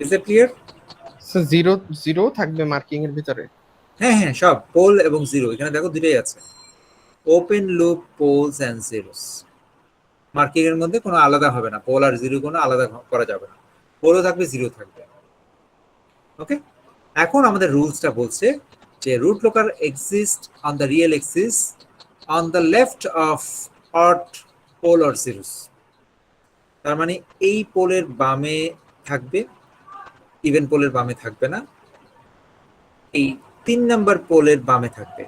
Is that clear? So zero থাকবে মার্কিং এর ভিতরে? হ্যাঁ হ্যাঁ, সব পোল এবং জিরো। এখানে দেখো দুটোই আছে, open loop poles and zeros. Marking এর মধ্যে কোনো আলাদা হবে না, পোল আর জিরো কোনো আলাদা করা যাবে না, পোলও থাকবে জিরো থাকবে। ওকে, এখন আমাদের রুলসটা বলছে যে root locus exist on the real axis on the left of odd pole or zeros. তার মানে এই পোলের বামে থাকবে, ইভেন পোলের বামে থাকবে না, এই 3 নাম্বার পোলের বামে থাকবে,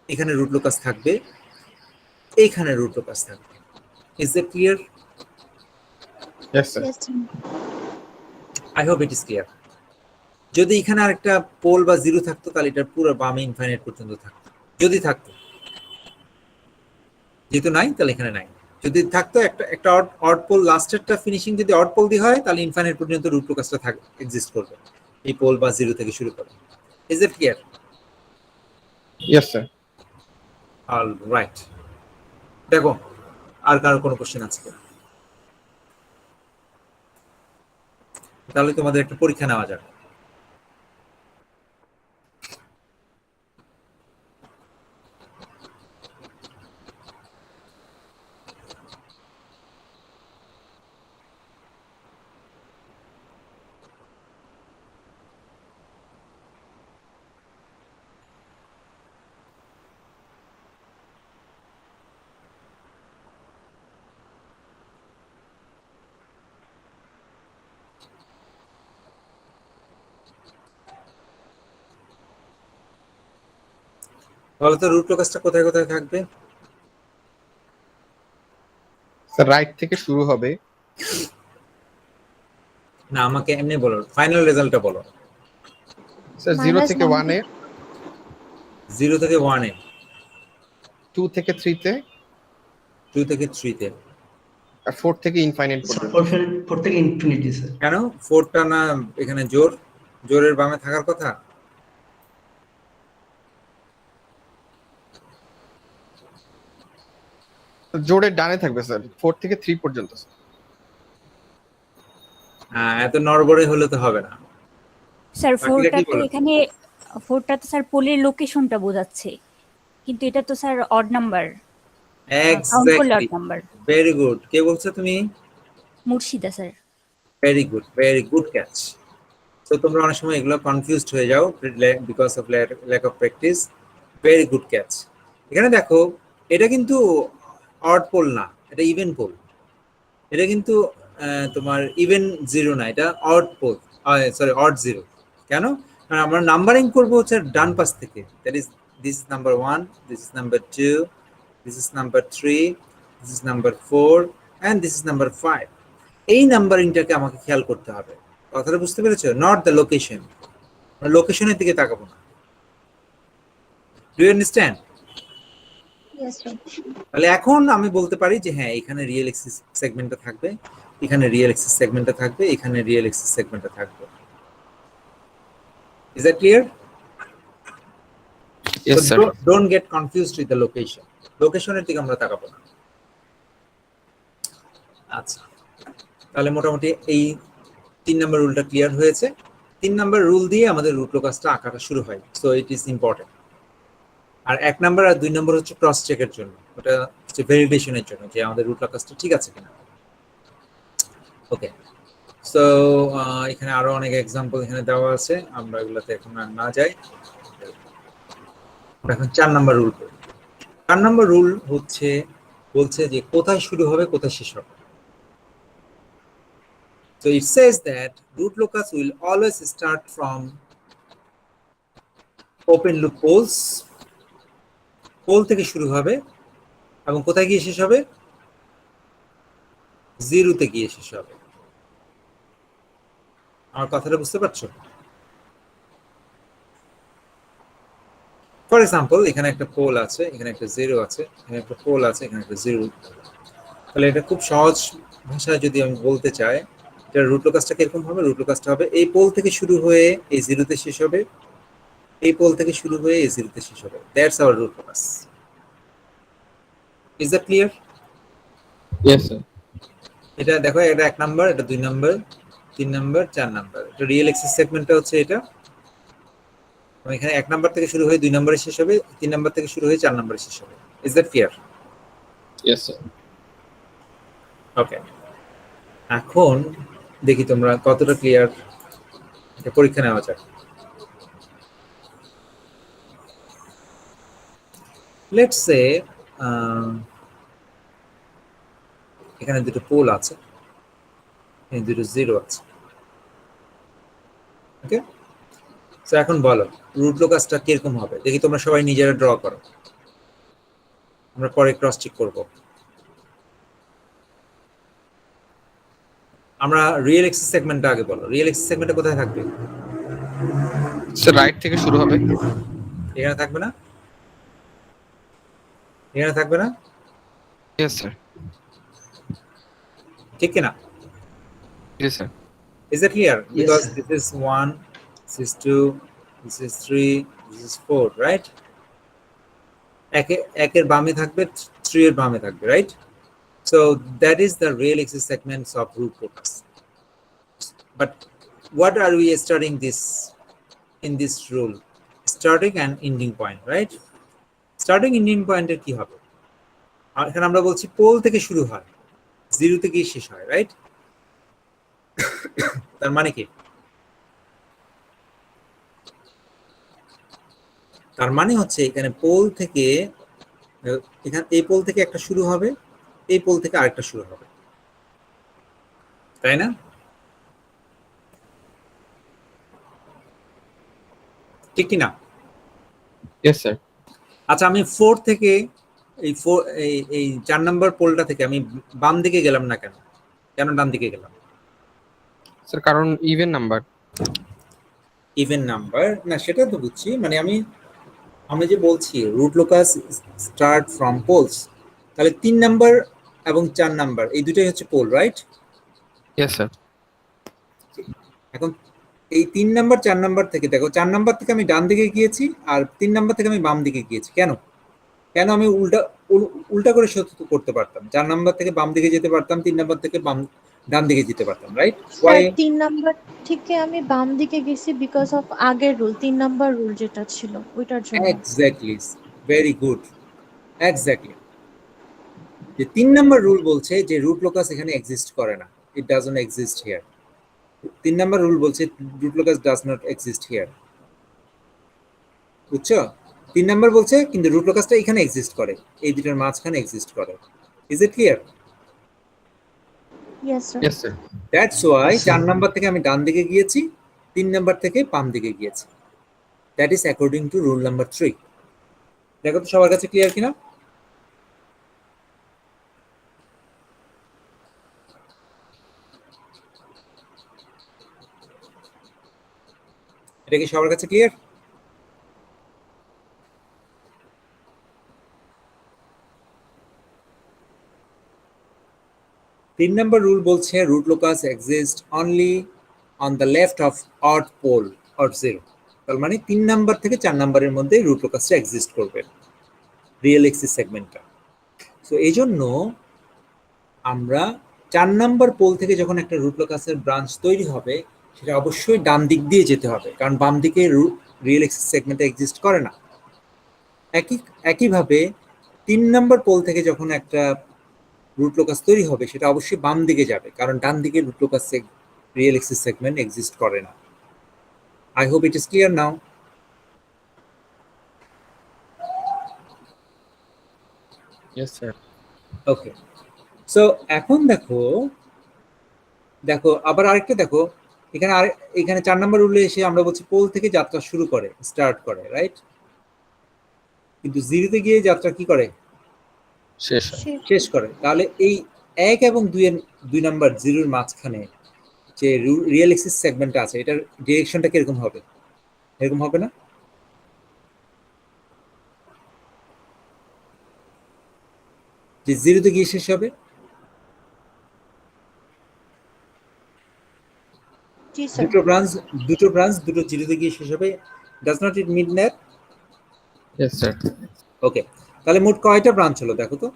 এখানে রুট লোকাস থাকবে, এইখানে রুট লোকাস থাকবে। Is it clear? Yes, sir. Yes, sir. I hope it is clear. যদি এখানে আরেকটা পোল বা জিরো থাকতো তাহলে এটা পুরো বামে ইনফাইনাইট পর্যন্ত থাকতো, যদি থাকতো। যেহেতু নাই তাহলে এখানে নাই। যদি থাকতো একটা অড পোল, লাস্টেরটা ফিনিশিং যদি অড পোল দিয়ে হয় তাহলে ইনফাইনাইট পর্যন্ত রুট লোকাসটা এক্সিস্ট করবে এই পোল বা জিরো থেকে শুরু করে। Is it clear? Yes, sir. All right. দেখো আর কারো কোনো কোশ্চেন আছে কিনা? তাহলে তোমাদের একটা পরীক্ষা নেওয়া যাক। বলো তো রুট লোকাসটা কোথায় কোথায় থাকবে? স্যার রাইট থেকে শুরু হবে। না, আমাকে এমনি বলো, ফাইনাল রেজাল্টটা বলো। স্যার 0 থেকে -1 1 এ, 0 থেকে 1 এ, 2 থেকে 3 তে, 2 থেকে 3 তে, আর 4 থেকে ইনফাইনাইট পর্যন্ত। 4 থেকে ইনফিনিটি স্যার। কেন 4টা না এখানে জোরের বামে থাকার কথা? জোরের ডানে থাকবে স্যার 4 থেকে 3 পর্যন্ত। হ্যাঁ, এত নড়বড়ে হলে তো হবে না। স্যার বাকিরা কি 4টা তো বলো? এখানে 4টা তো স্যার পোলের লোকেশনটা বোঝাচ্ছে, কিন্তু এটা তো স্যার অড নাম্বার, কাউন্ট করলে odd exactly, number. Very good. কে বলছো তুমি? Murshida sir. Very good catch. তো তোমরা অনেক সময় এগুলো কনফিউজড হয়ে যাও because of lack of practice. Very good catch. এখানে দেখো এটা কিন্তু অড পোল না, এটা ইভেন পোল। এটা কিন্তু তোমার ইভেন জিরো না, এটা odd pole, sorry odd zero. কেন? কারণ আমরা নাম্বারিং করবো হচ্ছে ডান পাশ থেকে। That is this is number 1, this is number 2, this is number 3, this is number 4 and this is number 5। এই নাম্বারিংটাকে আমাকে খেয়াল করতে হবে। কথাটা বুঝতে পেরেছো? Not the location. লোকেশনের দিকে তাকাবো না। Do you understand? Yes, sir. তাহলে এখন আমি বলতে পারি যে হ্যাঁ, এখানে রিয়েল এক্সিস সেগমেন্টটা থাকবে, এখানে রিয়েল এক্সিস সেগমেন্টটা থাকবে, এখানে রিয়েল এক্সিস সেগমেন্টটা থাকবে। Is that clear? Yes, sir. Don't get confused with the location. লোকেশনের দিকে আমরা তাকাবো না। আচ্ছা, তাহলে মোটামুটি এই 3 নাম্বার রুলটা ক্লিয়ার হয়েছে। 3 নাম্বার রুল দিয়ে আমাদের রুট লোকাসটা আঁকাটা শুরু হয়, সো ইট ইজ ইম্পর্টেন্ট। আর 1 নাম্বার আর 2 নাম্বার হচ্ছে ক্রস চেকের জন্য, ওটা হচ্ছে ভেরিফিকেশনের জন্য যে আমাদের রুট লোকাসটা ঠিক আছে কিনা। ওকে, সো এখানে আরো অনেক এক্সাম্পল এখানে দেওয়া আছে, আমরা এগুলোতে এখন আর না যাই। এখন 4 নাম্বার রুল। 4 নাম্বার রুল হচ্ছে বলছে যে কোথায় শুরু হবে কোথায় শেষ হবে। So it says that root locus will always start from open loop poles, pole থেকে শুরু হবে এবং কোথায় গিয়ে শেষ হবে? জিরোতে গিয়ে শেষ হবে। আমার কথাটা বুঝতে পারছো? ফর এক্সাম্পল, এখানে একটা পোল আছে, এখানে একটা জিরো আছে, এখানে একটা পোল আছে, এখানে একটা জিরো। তাহলে এটা খুব সহজ ভাষায় যদি আমি বলতে চাই, এটা রুট লোকাসটা কিরকম হবে? রুট লোকাসটা হবে এই পোল থেকে শুরু হয়ে এই জিরোতে শেষ হবে, এই পোল থেকে শুরু হয়ে এই জিরোতে শেষ হবে। That's our root locus. Is that clear? Yes sir. এটা দেখো, এটা 1 নাম্বার, এটা 2 নাম্বার, 3 নাম্বার, 4 নাম্বার। এটা রিয়েল এক্সিস সেগমেন্টটা হচ্ছে এটা। এখানে 1 নাম্বার থেকে শুরু হয়ে 2 নাম্বারে শেষ হবে, 3 নাম্বার থেকে শুরু হয়ে 4 নাম্বারে শেষ হবে। Is that clear? Yes sir. Okay, এখন দেখি তোমরা কতটা ক্লিয়ার, এটা পরীক্ষা নেওয়া যাক। লেটস সে এখানে দুটো পোল আছে, এখানে দুটো জিরো আছে। ওকে, তো এখন বলো রুট লোকাসটা কিরকম হবে, দেখি তোমরা সবাই নিজেরা ড্র করো, আমরা পরে ক্রস চেক করব। আমরা রিয়েল এক্সিস সেগমেন্টটা আগে বলো, রিয়েল এক্সিস সেগমেন্টটা কোথায় থাকবে? স্যার রাইট থেকে শুরু হবে। এখানে থাকবে না? এখানে থাকবে না? Yes sir. ঠিক কিনা? জি sir. Is it clear? Yes, Because sir. this is 1, this is 2, this is 3, this is 4, right? একের বামে থাকবে, 3 এর বামে থাকবে, right? So that is the real axis segments of root locus. But what are we studying this in this rule? Starting and ending point, right? Starting ending point এর কি হবে? আর এখানে আমরা বলছি পোল থেকে শুরু হয়, 0 থেকে শেষ হয়, right? তার মানে কি? তার মানে হচ্ছে এখানে পোল থেকে, এখানে এই পোল থেকে একটা শুরু হবে, এই পোল থেকে আরেকটা শুরু হবে, তাই না? ঠিক কি না? Yes sir. আচ্ছা, আমি 4 থেকে এই 4 নম্বর পোলটা থেকে আমি বাম দিকে গেলাম না কেন? কেন ডান দিকে গেলাম? স্যার কারণ ইভেন নাম্বার। ইভেন নাম্বার না, সেটা তো বুঝছি, মানে আমি যে বলছি root locus start from poles, তাহলে 3 নাম্বার এবং 4 নাম্বার এই দুটোই হচ্ছে পোল, রাইট? Yes sir. এখন এই 3 নাম্বার 4 নাম্বার থেকে দেখো, 4 নাম্বার থেকে আমি ডান দিকে গিয়েছি আর 3 নাম্বার থেকে আমি বাম দিকে গিয়েছি। কেন? কেন আমি উল্টা করে সত্য করতে পারতাম, 4 নাম্বার থেকে বাম দিকে যেতে পারতাম, 3 নাম্বার থেকে ডান দিকে যেতে পারতাম, রাইট? স্যার 3 নাম্বার থেকে আমি বাম দিকে গেছি বিকজ অফ আগের রুল, 3 নাম্বার রুল যেটা ছিল ওইটার জন্য। Exactly, very good, exactly. যে 3 নাম্বার রুল বলছে যে রুট লোকাস এখানে এক্সিস্ট করে না, it doesn't exist here. 3 number rule বলছে root locus does not exist here, বুঝছো? 3 নাম্বার বলছে কিন্তু রুট লোকাসটা এখানে এক্সিস্ট করে, এই দুটোর মাঝখানে এক্সিস্ট করে। Is it clear? Yes sir. Yes sir. That's why 4 number থেকে আমি ডান দিকে গিয়েছি, 3 নাম্বার থেকে বাম দিকে গিয়েছি। That is according to rule number 3। দেখো তো সবার কাছে ক্লিয়ার কিনা? এটা কি সবার কাছে ক্লিয়ার? তিন নম্বর রুল বলছে root locus exist only on the left of odd pole or zero. তার মানে 3 নাম্বার থেকে 4 নাম্বারের মধ্যে রুট লোকাসটা এক্সিস্ট করবে, রিয়েল এক্সিস সেগমেন্টটা। সো এই জন্য আমরা 4 নাম্বার পোল থেকে যখন একটা রুট লোকাসের ব্রাঞ্চ তৈরি হবে, সেটা অবশ্যই ডান দিক দিয়ে যেতে হবে, কারণ বাম দিকে রিয়েল এক্সিস সেগমেন্টটা এক্সিস্ট করে না। একইভাবে 3 নাম্বার পোল থেকে যখন একটা রুট লোকাস তৈরি হবে, সেটা অবশ্যই বাম দিকে যাবে, কারণ ডান দিকে root locus real axis segment exist করে না। I hope it is clear now. Yes sir. Okay, so এখন দেখো আবার আরেকটা দেখো, এখানে 4 নম্বর রুলে এসে আমরা বলছি পোল থেকে যাত্রা শুরু করে, স্টার্ট করে, রাইট? কিন্তু জিরোতে গিয়ে যাত্রা কি করে? শেষ করে। তাহলে এই 1 এবং 2 নাম্বার জিরোর মাঝখানে যে রিয়েল এক্সিস সেগমেন্টটা আছে, এটার ডিরেকশনটা কিরকম হবে? এরকম হবে না? যে জিরোতে গিয়ে শেষ হবে, জি স্যার। দুটো ব্রাঞ্চ দুটো জিরোতে গিয়ে শেষ হবে। Does not it mean that? Yes sir. Okay, তাহলে মোট কয়টা ব্রাঞ্চ হলো দেখো তো?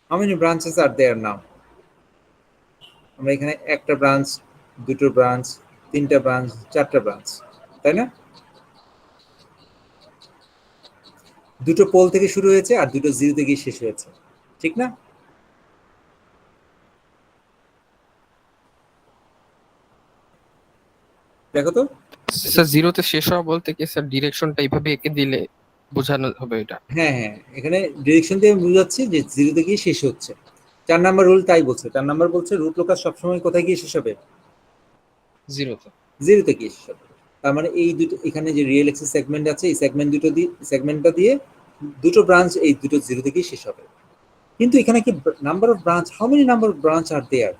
How many branches are there now? আমরা এখানে একটা ব্রাঞ্চ, দুটো ব্রাঞ্চ, তিনটা ব্রাঞ্চ, চারটা ব্রাঞ্চ, তাই না? দুটো পোল থেকে শুরু হয়েছে আর দুটো জিরোতে গিয়ে শেষ হয়েছে, ঠিক না? দেখো তো, স্যার জিরোতে শেষ হওয়া বলতে কি স্যার ডিরেকশনটা এইভাবে এঁকে দিলে বোঝানো হবে এটা। হ্যাঁ হ্যাঁ, এখানে ডিরেকশন দিয়ে আমি বুঝাচ্ছি যে 0 তে গিয়ে শেষ হচ্ছে। 4 নাম্বার রুল তাই বলছে, 4 নাম্বার বলছে রুট লোকাস সবসময় কোথায় গিয়ে শেষ হবে? 0 তে। 0 তে গিয়ে শেষ হবে। তার মানে এই দুটো এখানে যে রিয়েল এক্সিস সেগমেন্ট আছে, এই সেগমেন্টটা দিয়ে দুটো ব্রাঞ্চ, এই দুটো 0 তে গিয়ে শেষ হবে। কিন্তু এখানে কি number of branch, how many number of branch are there?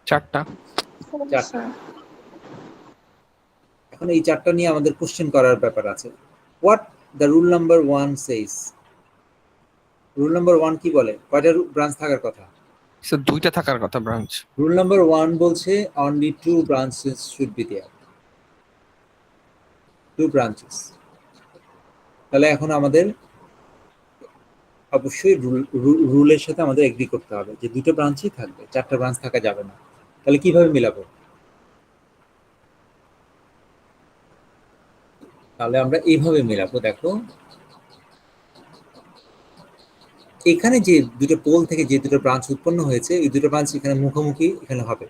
4টা। 4টা। এখন এই 4টা নিয়ে আমাদের কোশ্চেন করার ব্যাপার আছে। What the rule number 1 Sage? Rule number 1 কি বলে? কয়টা ব্রাঞ্চ থাকার কথা? স্যার 2টা থাকার কথা ব্রাঞ্চ। রুল নাম্বার 1 বলছে only 2 branches should be there. 2 branches. তাহলে এখন আমাদের অবশ্যই রুলের সাথে আমাদের এগ্রি করতে হবে যে 2টা ব্রাঞ্চই থাকবে, 4টা ব্রাঞ্চ থাকা যাবে না। তাহলে কিভাবে মিলাবো? তাহলে আমরা এইভাবে মিলাবো, দেখো এখানে যে দুটো পোল থেকে যে দুটো ব্রাঞ্চ উৎপন্ন হয়েছে, এই দুটো ব্রাঞ্চ এখানে মুখোমুখি এখানে হবে।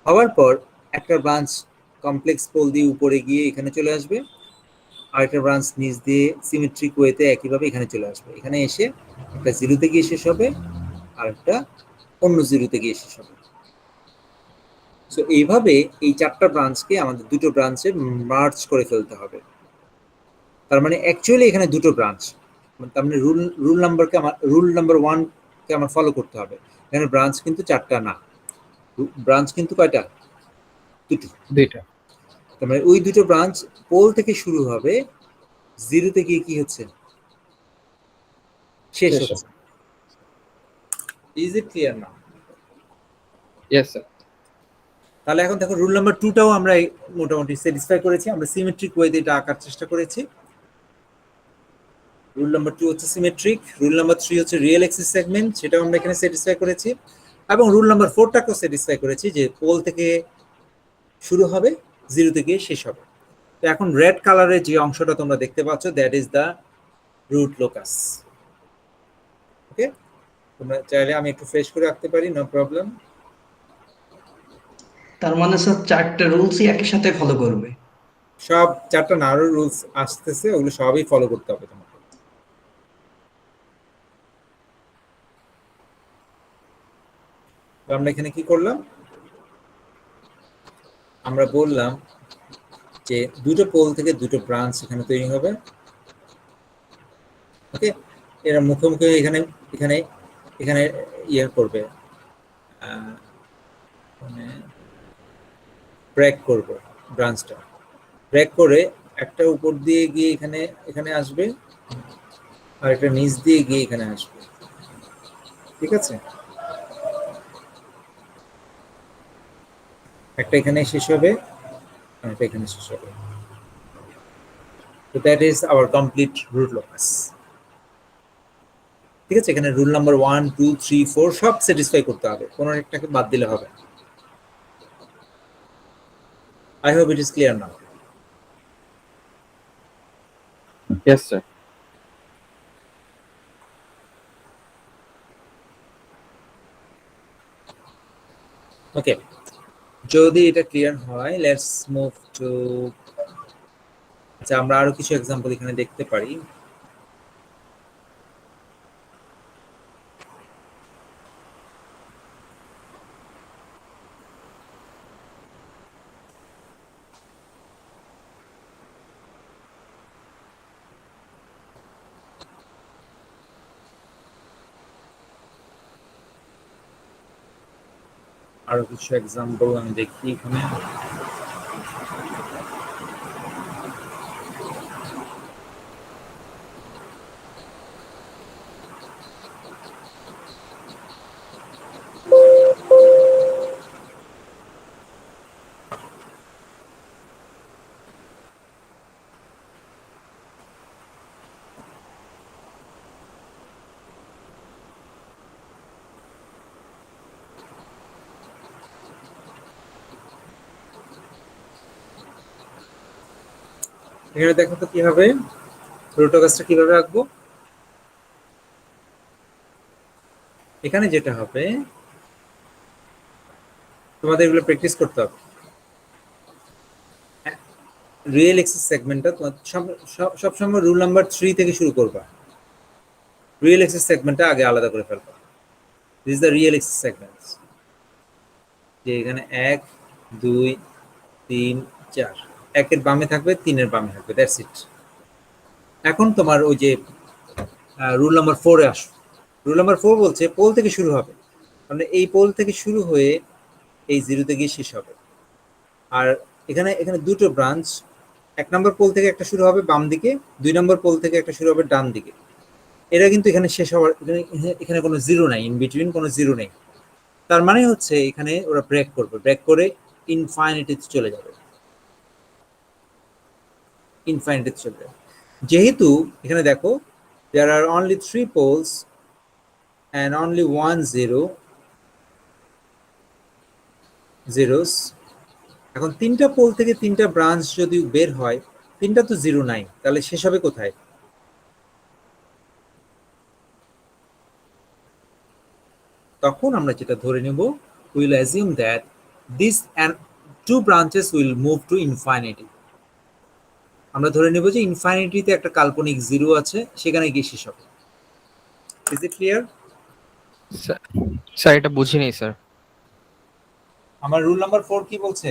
হওয়ার পর একটা ব্রাঞ্চ কমপ্লেক্স পোল দিয়ে উপরে গিয়ে এখানে চলে আসবে, আরেকটা ব্রাঞ্চ নিচ দিয়ে সিমেট্রিক ওয়েতে একইভাবে এখানে চলে আসবে। এখানে এসে একটা 0 তে গিয়ে শেষ হবে, আর একটা অন্য 0 তে গিয়ে শেষ হবে। সো এইভাবে এই 4টা ব্রাঞ্চকে আমাদের দুটো ব্রাঞ্চে মার্জ করে ফেলতে হবে। তার মানে অ্যাকচুয়ালি এখানে দুটো ব্রাঞ্চ, তার মানে রুল নাম্বার 1 কে আমার ফলো করতে হবে। এখানে ব্রাঞ্চ কিন্তু 4টা না, ব্রাঞ্চ কিন্তু কয়টা? 2টা। তার মানে ওই দুটো ব্রাঞ্চ পোল থেকে শুরু হবে, 0 তে গিয়ে কি হচ্ছে? শেষ শেষ হচ্ছে। ইজ ইট ক্লিয়ার না? Yes, sir. তাহলে এখন দেখো রুল নাম্বার 2টাও আমরা মোটামুটি স্যাটিসফাই করেছি, আমরা সিমেট্রিক ওয়েতে এটা আঁকার চেষ্টা করেছি। রুল নাম্বার 2 হচ্ছে সিমেট্রিক, রুল নাম্বার 3 হচ্ছে রিয়েল এক্সিস সেগমেন্ট, সেটাও আমরা এখানে স্যাটিসফাই করেছি, এবং রুল নাম্বার 4টাকেও স্যাটিসফাই করেছি যে পোল থেকে শুরু হবে, 0 তে গিয়ে শেষ হবে। তো এখন রেড কালারের যে অংশটা তোমরা দেখতে পাচ্ছ, that is the root locus. Okay, তোমরা চাইলে আমি একটু ফ্রেশ করে রাখতে পারি, নো প্রবলেম। তার মানে স্যার 4টা রুলসই একই সাথে ফলো করবে? সব 4টা না, আরো রুলস আসতেছে, ওগুলো সবই ফলো করতে হবে তোমাকে। তো আমরা এখানে কি করলাম? আমরা বললাম যে দুটো পোল থেকে দুটো ব্রাঞ্চ এখানে তৈরি হবে। ওকে, এরা মুখোমুখি এখানে এখানে এখানে ইয়ে করবে, মানে ব্রেক করবে ব্রাঞ্চটা, ব্রেক করে একটা উপর দিয়ে গিয়ে এখানে এখানে আসবে, আর একটা নিচ দিয়ে গিয়ে এখানে আসবে। ঠিক আছে, একটা এখানে শেষ হবে, আর একটা এখানে শেষ হবে। তো that is our complete root locus. ঠিক আছে, এখানে রুল নাম্বার 1 2 3 4 সব স্যাটিসফাই করতে হবে, কোনো একটাকে বাদ দিলে হবে। I hope it is clear now. Yes, sir. Okay, যদি এটা ক্লিয়ার হয়, লেটস মুভ টু, আচ্ছা আমরা আরো কিছু এক্সাম্পল এখানে দেখতে পারি। আরো কিছু এক্সাম্পল আমি দেখি এখানে। এখানে দেখো তো কি হবে, রুটোকাসটা কিভাবে আঁকবো। এখানে যেটা হবে, তোমাদের এগুলো প্র্যাকটিস করতে হবে। রিয়েল এক্সেস সেগমেন্টটা তোমার সবসময় রুল নাম্বার 3 থেকে শুরু করবা। রিয়েল এক্সেস সেগমেন্টটা আগে আলাদা করে ফেলবা। This is the real axis segments. যে এখানে 1 2 3 4, 1 এর বামে থাকবে, 3 এর বামে থাকবে, দ্যাটস ইট। এখন তোমার ওই যে রুল নাম্বার 4 এ আসো। রুল নাম্বার 4 বলছে পোল থেকে শুরু হবে, মানে এই পোল থেকে শুরু হয়ে এই জিরোতে গিয়ে শেষ হবে। আর এখানে এখানে দুটো ব্রাঞ্চ, 1 নম্বর পোল থেকে একটা শুরু হবে বাম দিকে, 2 নম্বর পোল থেকে একটা শুরু হবে ডান দিকে। এরা কিন্তু এখানে শেষ হওয়ার, এখানে কোনো জিরো নাই, ইন বিটুইন কোনো জিরো নেই। তার মানে হচ্ছে এখানে ওরা ব্রেক করবে, ব্রেক করে ইনফাইনিটিতে চলে যাবে, ইনফাইনিটিতে চলে যাবে। যেহেতু এখানে দেখো there are only 3 poles and only 1 0 zeros, এখন 3টা পোল থেকে 3টা ব্রাঞ্চ যদি বের হয়, 3টা তো জিরো নাই, তাহলে শেষ হবে কোথায়? তখন আমরা যেটা ধরে নেব, we will assume that this and 2 branches will move to infinity. আমরা ধরে নেব যে ইনফাইনিটিতে একটা কাল্পনিক জিরো আছে, সেখানে গিয়ে শেষ হবে। Is it clear? স্যার এটা বুঝিনি স্যার। আমার রুল নাম্বার 4 কি বলছে?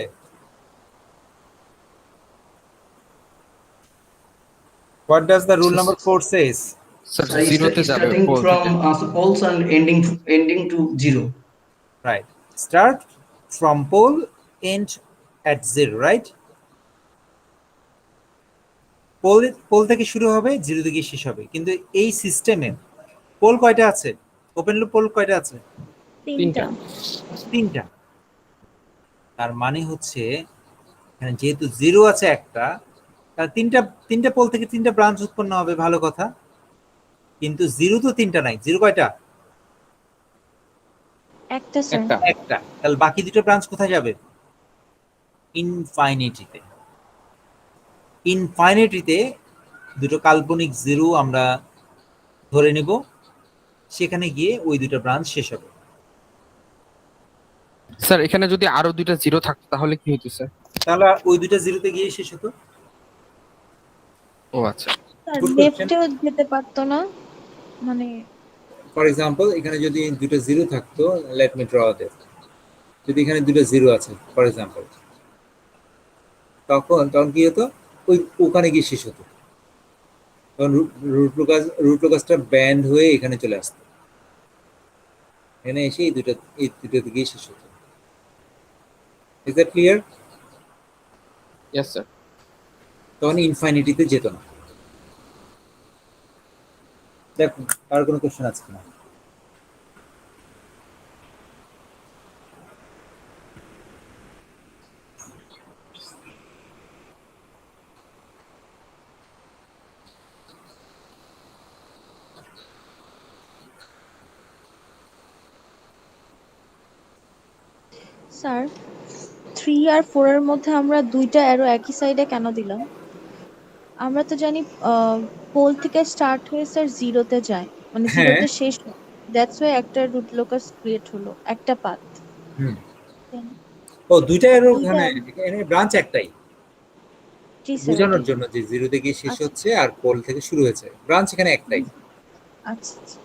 What does the rule number 4 says? Sir Sir, জিরোতে যাবে starting পোল from থেকে। poles and ending to 0. Right. Start from pole, end at 0, right? Pole থেকে শুরু হবে, জিরোতে গিয়ে শেষ হবে। কিন্তু এই সিস্টেমে পোল কয়টা আছে? ওপেন লুপ পোল কয়টা আছে? 3টা। 3টা। তার মানে হচ্ছে এখানে যেহেতু জিরো আছে একটা, তার তিনটা পোল থেকে 3টা ব্রাঞ্চ উৎপন্ন হবে, ভালো কথা। কিন্তু জিরো তো 3টা নাই, জিরো কয়টা? একটা স্যার। একটা। তাহলে বাকি 2টা ব্রাঞ্চ কোথায় যাবে? ইনফাইনিটিতে। ইনফাইনিটিতে দুটো কাল্পনিক জিরো আমরা ধরে নেব, সেখানে গিয়ে ওই 2টা ব্রাঞ্চ শেষ হবে। স্যার এখানে যদি আরো 2টা জিরো থাকতো তাহলে কি হতো স্যার? তাহলে ওই 2টা জিরোতে গিয়ে শেষ হতো। ও আচ্ছা। Sir Good question. লেফটেও যেতে পারতো না, মানে ফর এক্সাম্পল এখানে যদি 2টা জিরো থাকতো, লেট মি ড্র দ্যাট। যদি এখানে 2টা জিরো আছে ফর এক্সাম্পল, তখন কি হতো? ওখানে গিয়ে শেষ হতো। তখন রুট লোকাসটা ব্যান্ড হয়ে এখানে চলে আসতো, এখানে এসে এই দুটোতে গিয়ে শেষ হতো। Is that clear? Yes sir. তখন ইনফাইনিটিতে যেত না। দেখো আর কোনো কোশ্চেন আছে কিনা? স্যার 3 আর 4 এর মধ্যে আমরা 2টা অ্যারো একই সাইডে কেন দিলাম? আমরা তো জানি পোল থেকে স্টার্ট হয়ে স্যার জিরোতে যায়, মানে হ্যাঁ। জিরোতে শেষ হয়। দ্যাটস ওয়াই একটা রুট লোকাস ক্রিয়েট হলো, একটা পাথ। হুম। ও 2টা এরো, দুইটা এখানে ব্রাঞ্চ একটাই, জি স্যার। বোঝানোর জন্য যে জিরোতে গিয়ে শেষ আচ্ছা। হচ্ছে আর পোল থেকে শুরু হয়েছে, ব্রাঞ্চ এখানে একটাই। আচ্ছা আচ্ছা।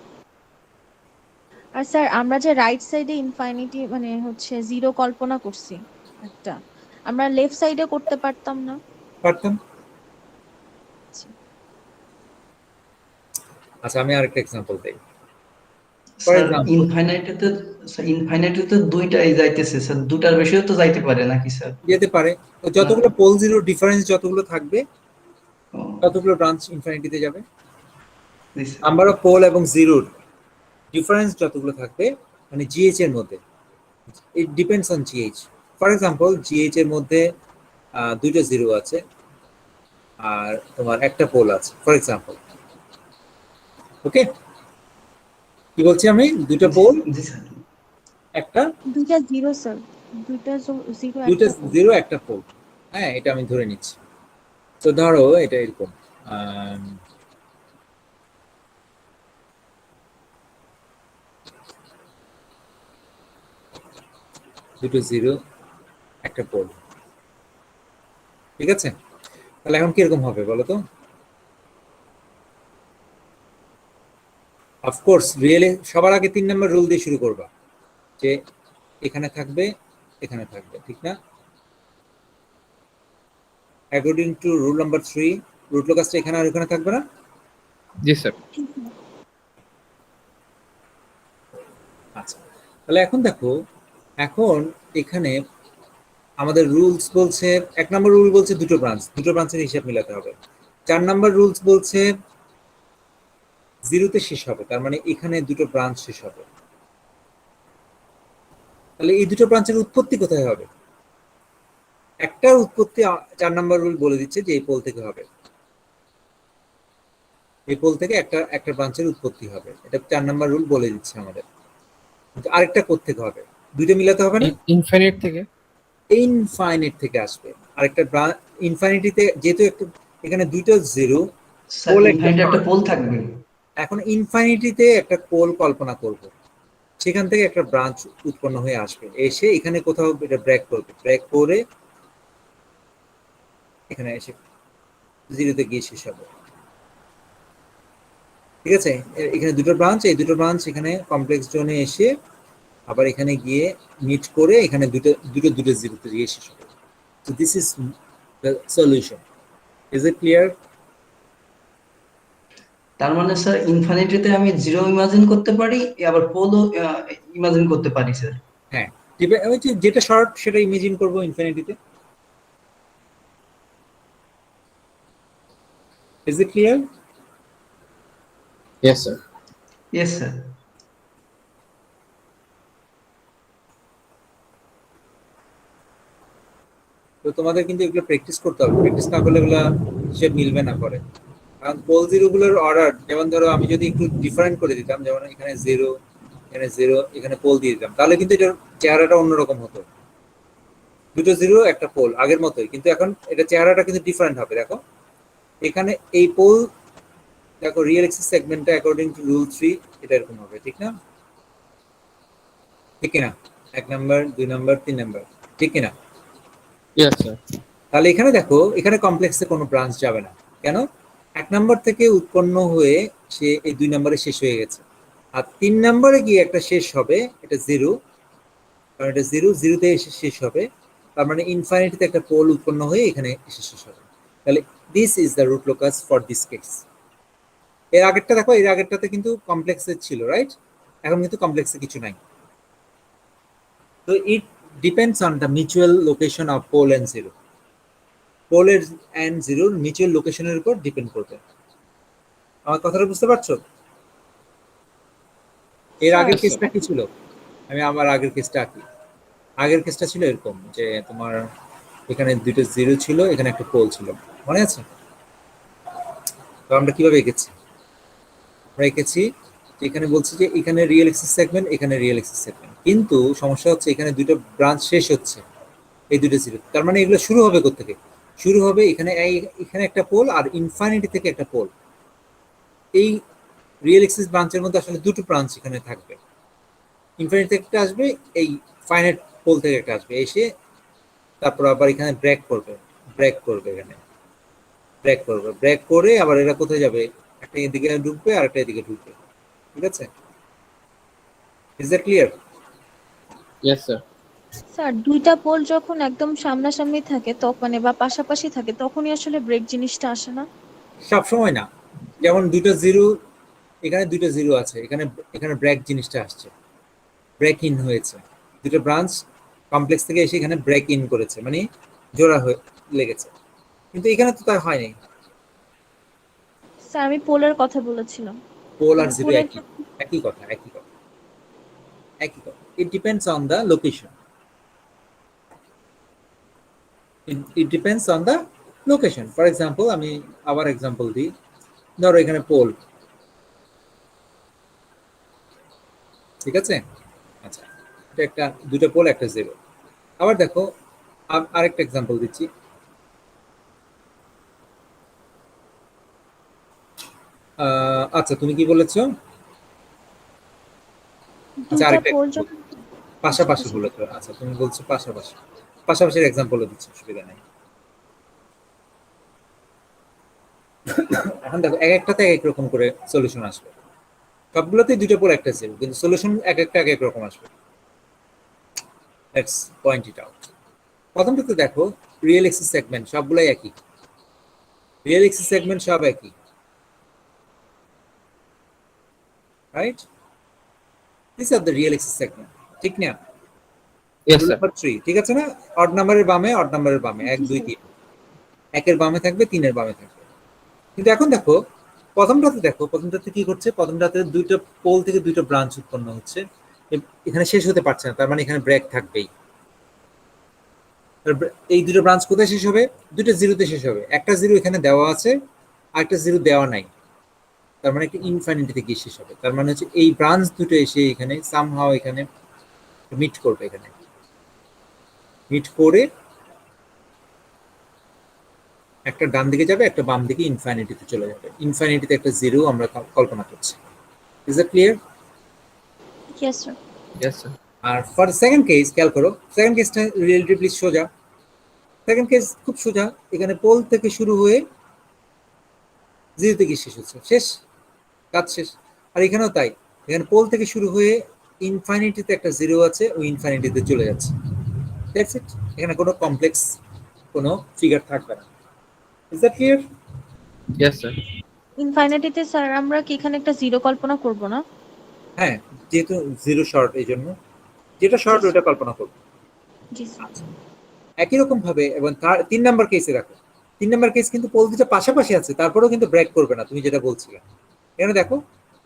আর স্যার আমরা যে রাইট সাইডে ইনফাইনিটি মানে হচ্ছে জিরো কল্পনা করছি একটা, আমরা লেফট সাইডে করতে পারতাম না? পারতাম। আচ্ছা আমি আরেকটা এক্সাম্পল দেই। ফর স্যার এক্সাম্পল ইনফাইনাইটিতে 2টাই যাইতেছে স্যার, 2টার বেশিও তো যাইতে পারে নাকি স্যার? যেতে পারে, তো যতগুলো পোল জিরো ডিফারেন্স যতগুলো থাকবে ও, ততগুলো ব্রাঞ্চ ইনফিনিটিতে যাবে। জি স্যার। নাম্বার অফ পোল এবং জিরোর ডিফারেন্স যতগুলো থাকবে, মানে জিএইচ এর মধ্যে, ইট depends on GH. For example GH এর মধ্যে 2টা জিরো আছে আর তোমার একটা পোল আছে ফর এক্সাম্পল। ওকে, কি বলছি আমি? 2টা পোল, জি স্যার। একটা 2টা জিরো স্যার, 2টা জিরো 2টা একটা পোল। জিরো একটা পোল। হ্যাঁ এটা আমি ধরে নিচ্ছি। তো ধরো এটা এরকম, 2টা জিরো একটা পোল, ঠিক আছে? তাহলে এখন কিরকম হবে বলো তো? অফকোর্স রিয়েলি সবার আগে 3 নম্বর রুল দিয়ে শুরু করবা, যে এখানে থাকবে এখানে থাকবে, ঠিক না? According to rule number 3 root লোকাসটা এখানে আর ওখানে থাকবে না। জি স্যার। আচ্ছা, তাহলে এখন দেখো, এখন এখানে আমাদের রুলস বলছে, 1 নম্বর রুল বলছে দুটো ব্রাঞ্চের হিসাব মিলাতে হবে। 4 নম্বর রুলস বলছে 0 তে শেষ হবে, তার মানে এখানে দুটো ব্রাঞ্চ শেষ হবে। তাহলে এই দুটো ব্রাঞ্চের উৎপত্তি কোথায় হবে? একটা উৎপত্তি 4 নম্বর রুল বলে দিচ্ছে যে এই পোল থেকে হবে, এই পোল থেকে একটা ব্রাঞ্চের উৎপত্তি হবে, এটা 4 নম্বর রুল বলে দিচ্ছে আমাদের। কিন্তু আরেকটা কোত্থেকে হবে? দুইটা মিলাতে হবে না? ইনফিনিট থেকে। ইনফাইনাইট থেকে আসবে আরেকটা ইনফাইনিটিতে, যেহেতু একটা এখানে দুটো জিরো, স্যার ইনফাইনাইটে একটা পোল থাকবে। এখন ইনফাইনিটিতে একটা পোল কল্পনা করব, সেখান থেকে একটা ব্রাঞ্চ উৎপন্ন হয়ে আসবে, এসে এখানে কোথাও এটা ব্রেক করবে, ব্রেক করে এখানে এসে 0 তে গিয়ে শেষ হবে। ঠিক আছে, এখানে দুটো ব্রাঞ্চ, এই দুটো ব্রাঞ্চ এখানে কমপ্লেক্স জোনে এসে আবার এখানে গিয়ে মিট করে এখানে দুটো 0 তে গিয়ে শেষ হবে। So this is the solution. Is it clear? তার মানে স্যার ইনফিনিটিতে আমি 0 ইমাজিন করতে পারি, আবার পোলও ইমাজিন করতে পারি স্যার। হ্যাঁ, ওই যে যেটা শর্ট সেটা ইমেজিন করব ইনফিনিটিতে। Is it clear? Yes, sir. Yes sir. তো তোমাদের কিন্তু এগুলো প্র্যাকটিস করতে হবে, প্র্যাকটিস না করলে এগুলো হিসেব মিলবে না পরে। কারণ পোল জিরোগুলোর অর্ডার, যেমন ধরো আমি যদি একটু ডিফারেন্ট করে দিতাম, যেমন এখানে 0 এখানে 0 এখানে পোল দিয়ে দিতাম, তাহলে কিন্তু এটার চেহারাটা অন্যরকম হতো। দুটো 0 একটা পোল আগের মতোই, কিন্তু এখন এটা চেহারাটা কিন্তু ডিফারেন্ট হবে। দেখো এখানে এই পোল, দেখো রিয়েল এক্সিস সেগমেন্টটা অ্যাকর্ডিং টু রুল 3 এটা এরকম হবে, ঠিক না? ঠিক কিনা? 1 নাম্বার 2 নাম্বার 3 নাম্বার, ঠিক কিনা? Yes, sir. তাহলে এখানে দেখো, এখানে কমপ্লেক্সে কোনো ব্রাঞ্চ যাবে না, কেন? 1 নাম্বার থেকে উৎপন্ন হয়ে সে এই 2 নাম্বারে শেষ হয়ে গেছে, আর 3 নাম্বারে গিয়ে একটা শেষ হবে, এটা 0, কারণ এটা 0 তে এসে শেষ হবে, তার মানে ইনফাইনিটিতে একটা পোল উৎপন্ন হয়ে এখানে এসে শেষ হবে। তাহলে this is the root locus for this case. এর আগেরটা দেখো, এর আগেরটাতে কিন্তু কমপ্লেক্সে ছিল, রাইট? এখন কিন্তু কমপ্লেক্সে কিছু নাই। তো it depends on the mutual location of pole and 0। পোলের এন্ড 0 মিউচুয়াল লোকেশনের উপর ডিপেন্ড করবে। আমার কথাটা বুঝতে পারছো? এর আগের Yes, কেসটা কি ছিল? আমি আমার আগের কেসটা আঁকি। আগের কেসটা ছিল এরকম যে তোমার এখানে দুটো 0 ছিল, এখানে একটা পোল ছিল, মনে আছে? তো আমরা কিভাবে এঁকেছি? আমরা এঁকেছি এখানে বলছি যে এখানে রিয়েল এক্সিস সেগমেন্ট, এখানে রিয়েল এক্সিস সেগমেন্ট, কিন্তু সমস্যা হচ্ছে এখানে দুটো ব্রাঞ্চ শেষ হচ্ছে এই দুটো 0। তার মানে এগুলো শুরু হবে কোত্থেকে? শুরু হবে এখানে একটা পোল, আর ইনফাইনিটি থেকে একটা পোল। এই রিয়েল এক্সিস ব্রাঞ্চের মধ্যে আসলে দুটো ব্রাঞ্চ এখানে থাকবে, ইনফিনিটি থেকে একটা আসবে, এই ফাইনাইট পোল থেকে একটা আসবে, এসে তারপর আবার এখানে ব্রেক করবে এখানে ব্রেক করে আবার এরা কোথায় যাবে? একটা এদিকে ঢুকবে আর একটা এদিকে ঢুকবে, ঠিক আছে? Is that clear? Yes, sir. Sir দুইটা পোল যখন একদম সামনাসামনি থাকে তখন, মানে বা পাশাপাশি থাকে, তখনই আসলে ব্রেক জিনিসটা আসে না? সব সময় না। যেমন দুটো 0, এখানে দুটো 0 আছে, এখানে ব্রেক জিনিসটা আসছে, ব্রেক ইন হয়েছে, দুটো ব্রাঞ্চ কমপ্লেক্স থেকে এসে এখানে ব্রেক ইন করেছে, মানে জোড়া হয়ে লেগেছে, কিন্তু এখানে তো তাই হয়নি। স্যার আমি পোলের কথা বলেছিলাম। পোল আর 0 পোলের একই কথা। It depends on the location. It depends on the location. For example, আমি আবার এক্সাম্পল দিই, ধরো এখানে পোল, ঠিক আছে? আচ্ছা, এটা একটা দুটো পোল, একটা 0। আবার দেখো আরেকটা এক্সাম্পল দিচ্ছি, আচ্ছা তুমি কি বলেছো? আচ্ছা দুইটা আরেকটা পোল যখন পাশাপাশি বলেছো, আচ্ছা তুমি বলছো পাশাপাশির এক্সাম্পলও দিচ্ছি, অসুবিধা নেই। এখন দেখো এক একটাতে এক এক রকম করে সলিউশন আসবে, সবগুলোতেই দুটো পোল একটা জিরো, কিন্তু সলিউশন এক একটা এক এক রকম আসবে। Let's point it out. প্রথমটাতে দেখো রিয়েল এক্সিস সেগমেন্ট সবগুলাই একই, রিয়েল এক্সিস সেগমেন্ট সব একই, right? This are the real axis segment, ঠিক না? Yes, sir. নাম্বার 3 ঠিক আছে না? অড নাম্বারের বামে, অড নাম্বারের বামে 1 2 3, একের বামে থাকবে, তিনের বামে থাকবে। কিন্তু এখন দেখো প্রথমটাতে কি করছে, প্রথমটাতে দুইটা পোল থেকে দুইটা ব্রাঞ্চ উৎপন্ন হচ্ছে, এখানে শেষ হতে পারছে না, তার মানে এখানে ব্রেক থাকবেই। এই দুটো ব্রাঞ্চ কোথায় শেষ হবে? দুটো জিরোতে শেষ হবে। একটা জিরো এখানে দেওয়া আছে, আর একটা জিরো দেওয়া নাই, তার মানে একটা ইনফিনিটিতে গিয়ে শেষ হবে। তার মানে হচ্ছে এই ব্রাঞ্চ দুটো এসে এখানে সামহাও এখানে মিট করবে, এখানে মিট করে একটা ডান দিকে যাবে, একটা বাম দিকে ইনফিনিটিতে চলে যাবে। ইনফিনিটিতে একটা জিরো আমরা কল্পনা করছি। Is it clear? Yes sir. Yes, sir. আর ফর সেকেন্ড কেস খেয়াল করো, সেকেন্ড কেসটা রিলেটিভলি সোজা। সেকেন্ড কেস খুব সোজা, এখানে পোল থেকে শুরু হয়ে জিরোতে গিয়ে শেষ হচ্ছে, শেষ, কাজ শেষ। আর এখানেও তাই, এখানে পোল থেকে শুরু হয়ে ইনফিনিটিতে একটা জিরো আছে, ওই ইনফিনিটিতে চলে যাচ্ছে। দ্যাটস ইট, এখানে কোনো কমপ্লেক্স কোনো ফিগার থাকবে না। Is that clear? Yes, sir. ইনফাইনাইটিতে স্যার আমরা কি এখানে একটা জিরো কল্পনা করব না? হ্যাঁ, যেহেতু জিরো শর্ট, এই জন্য যেটা শর্ট ওটা কল্পনা করবো। জি স্যার। একই রকম ভাবে, এবং তার 3 নাম্বার কেসে রাখো, 3 নাম্বার কেস কিন্তু পোল দুটো পাশাপাশি আছে, তারপরেও কিন্তু ব্রেক করবে না, তুমি যেটা বলছিলে। এখানে দেখো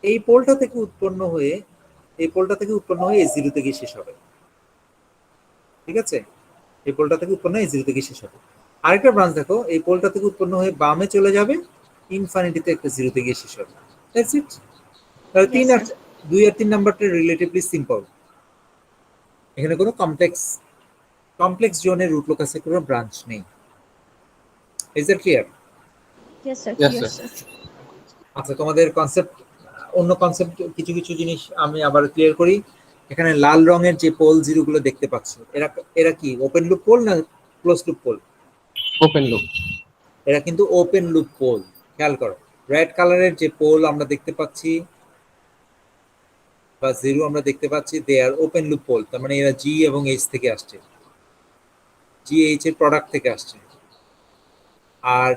এই পোলটা থেকে উৎপন্ন হয়ে এই জিরোতে গিয়ে শেষ হবে, ঠিক আছে? এই পোলটা থেকে উৎপন্ন হয়ে জিরোতে গিয়ে শেষ হবে। আরেকটা ব্রাঞ্চ দেখো, এই পোলটা থেকে উৎপন্ন হয়ে বামে চলে যাবে, ইনফিনিটিতে একটা জিরোতে গিয়ে শেষ হবে। That's it. তাহলে 3 আর 2 আর 3 নাম্বারটা রিলেটিভলি সিম্পল, এখানে কোনো কমপ্লেক্স জোনের রুট লোকাসে কোনো ব্রাঞ্চ নেই। Is that clear? Yes sir. Yes, clear sir. Sir. আচ্ছা, তোমাদের কনসেপ্ট, অন্য কনসেপ্ট কিছু জিনিস আমি আবার ক্লিয়ার করি। এখানে লাল রঙের যে পোল জিরোগুলো দেখতে পাচ্ছ, এরা কি ওপেন লুপ পোল না close loop pole? Open loop. এরা কিন্তু ওপেন লুপ পোল। খেয়াল করো, রেড কালারের যে পোল আমরা দেখতে পাচ্ছি বা জিরো আমরা দেখতে পাচ্ছি, দে আর ওপেন লুপ পোল। তার মানে এরা জি এবং এইচ থেকে আসছে, জি এইচ এর প্রোডাক্ট থেকে আসছে। আর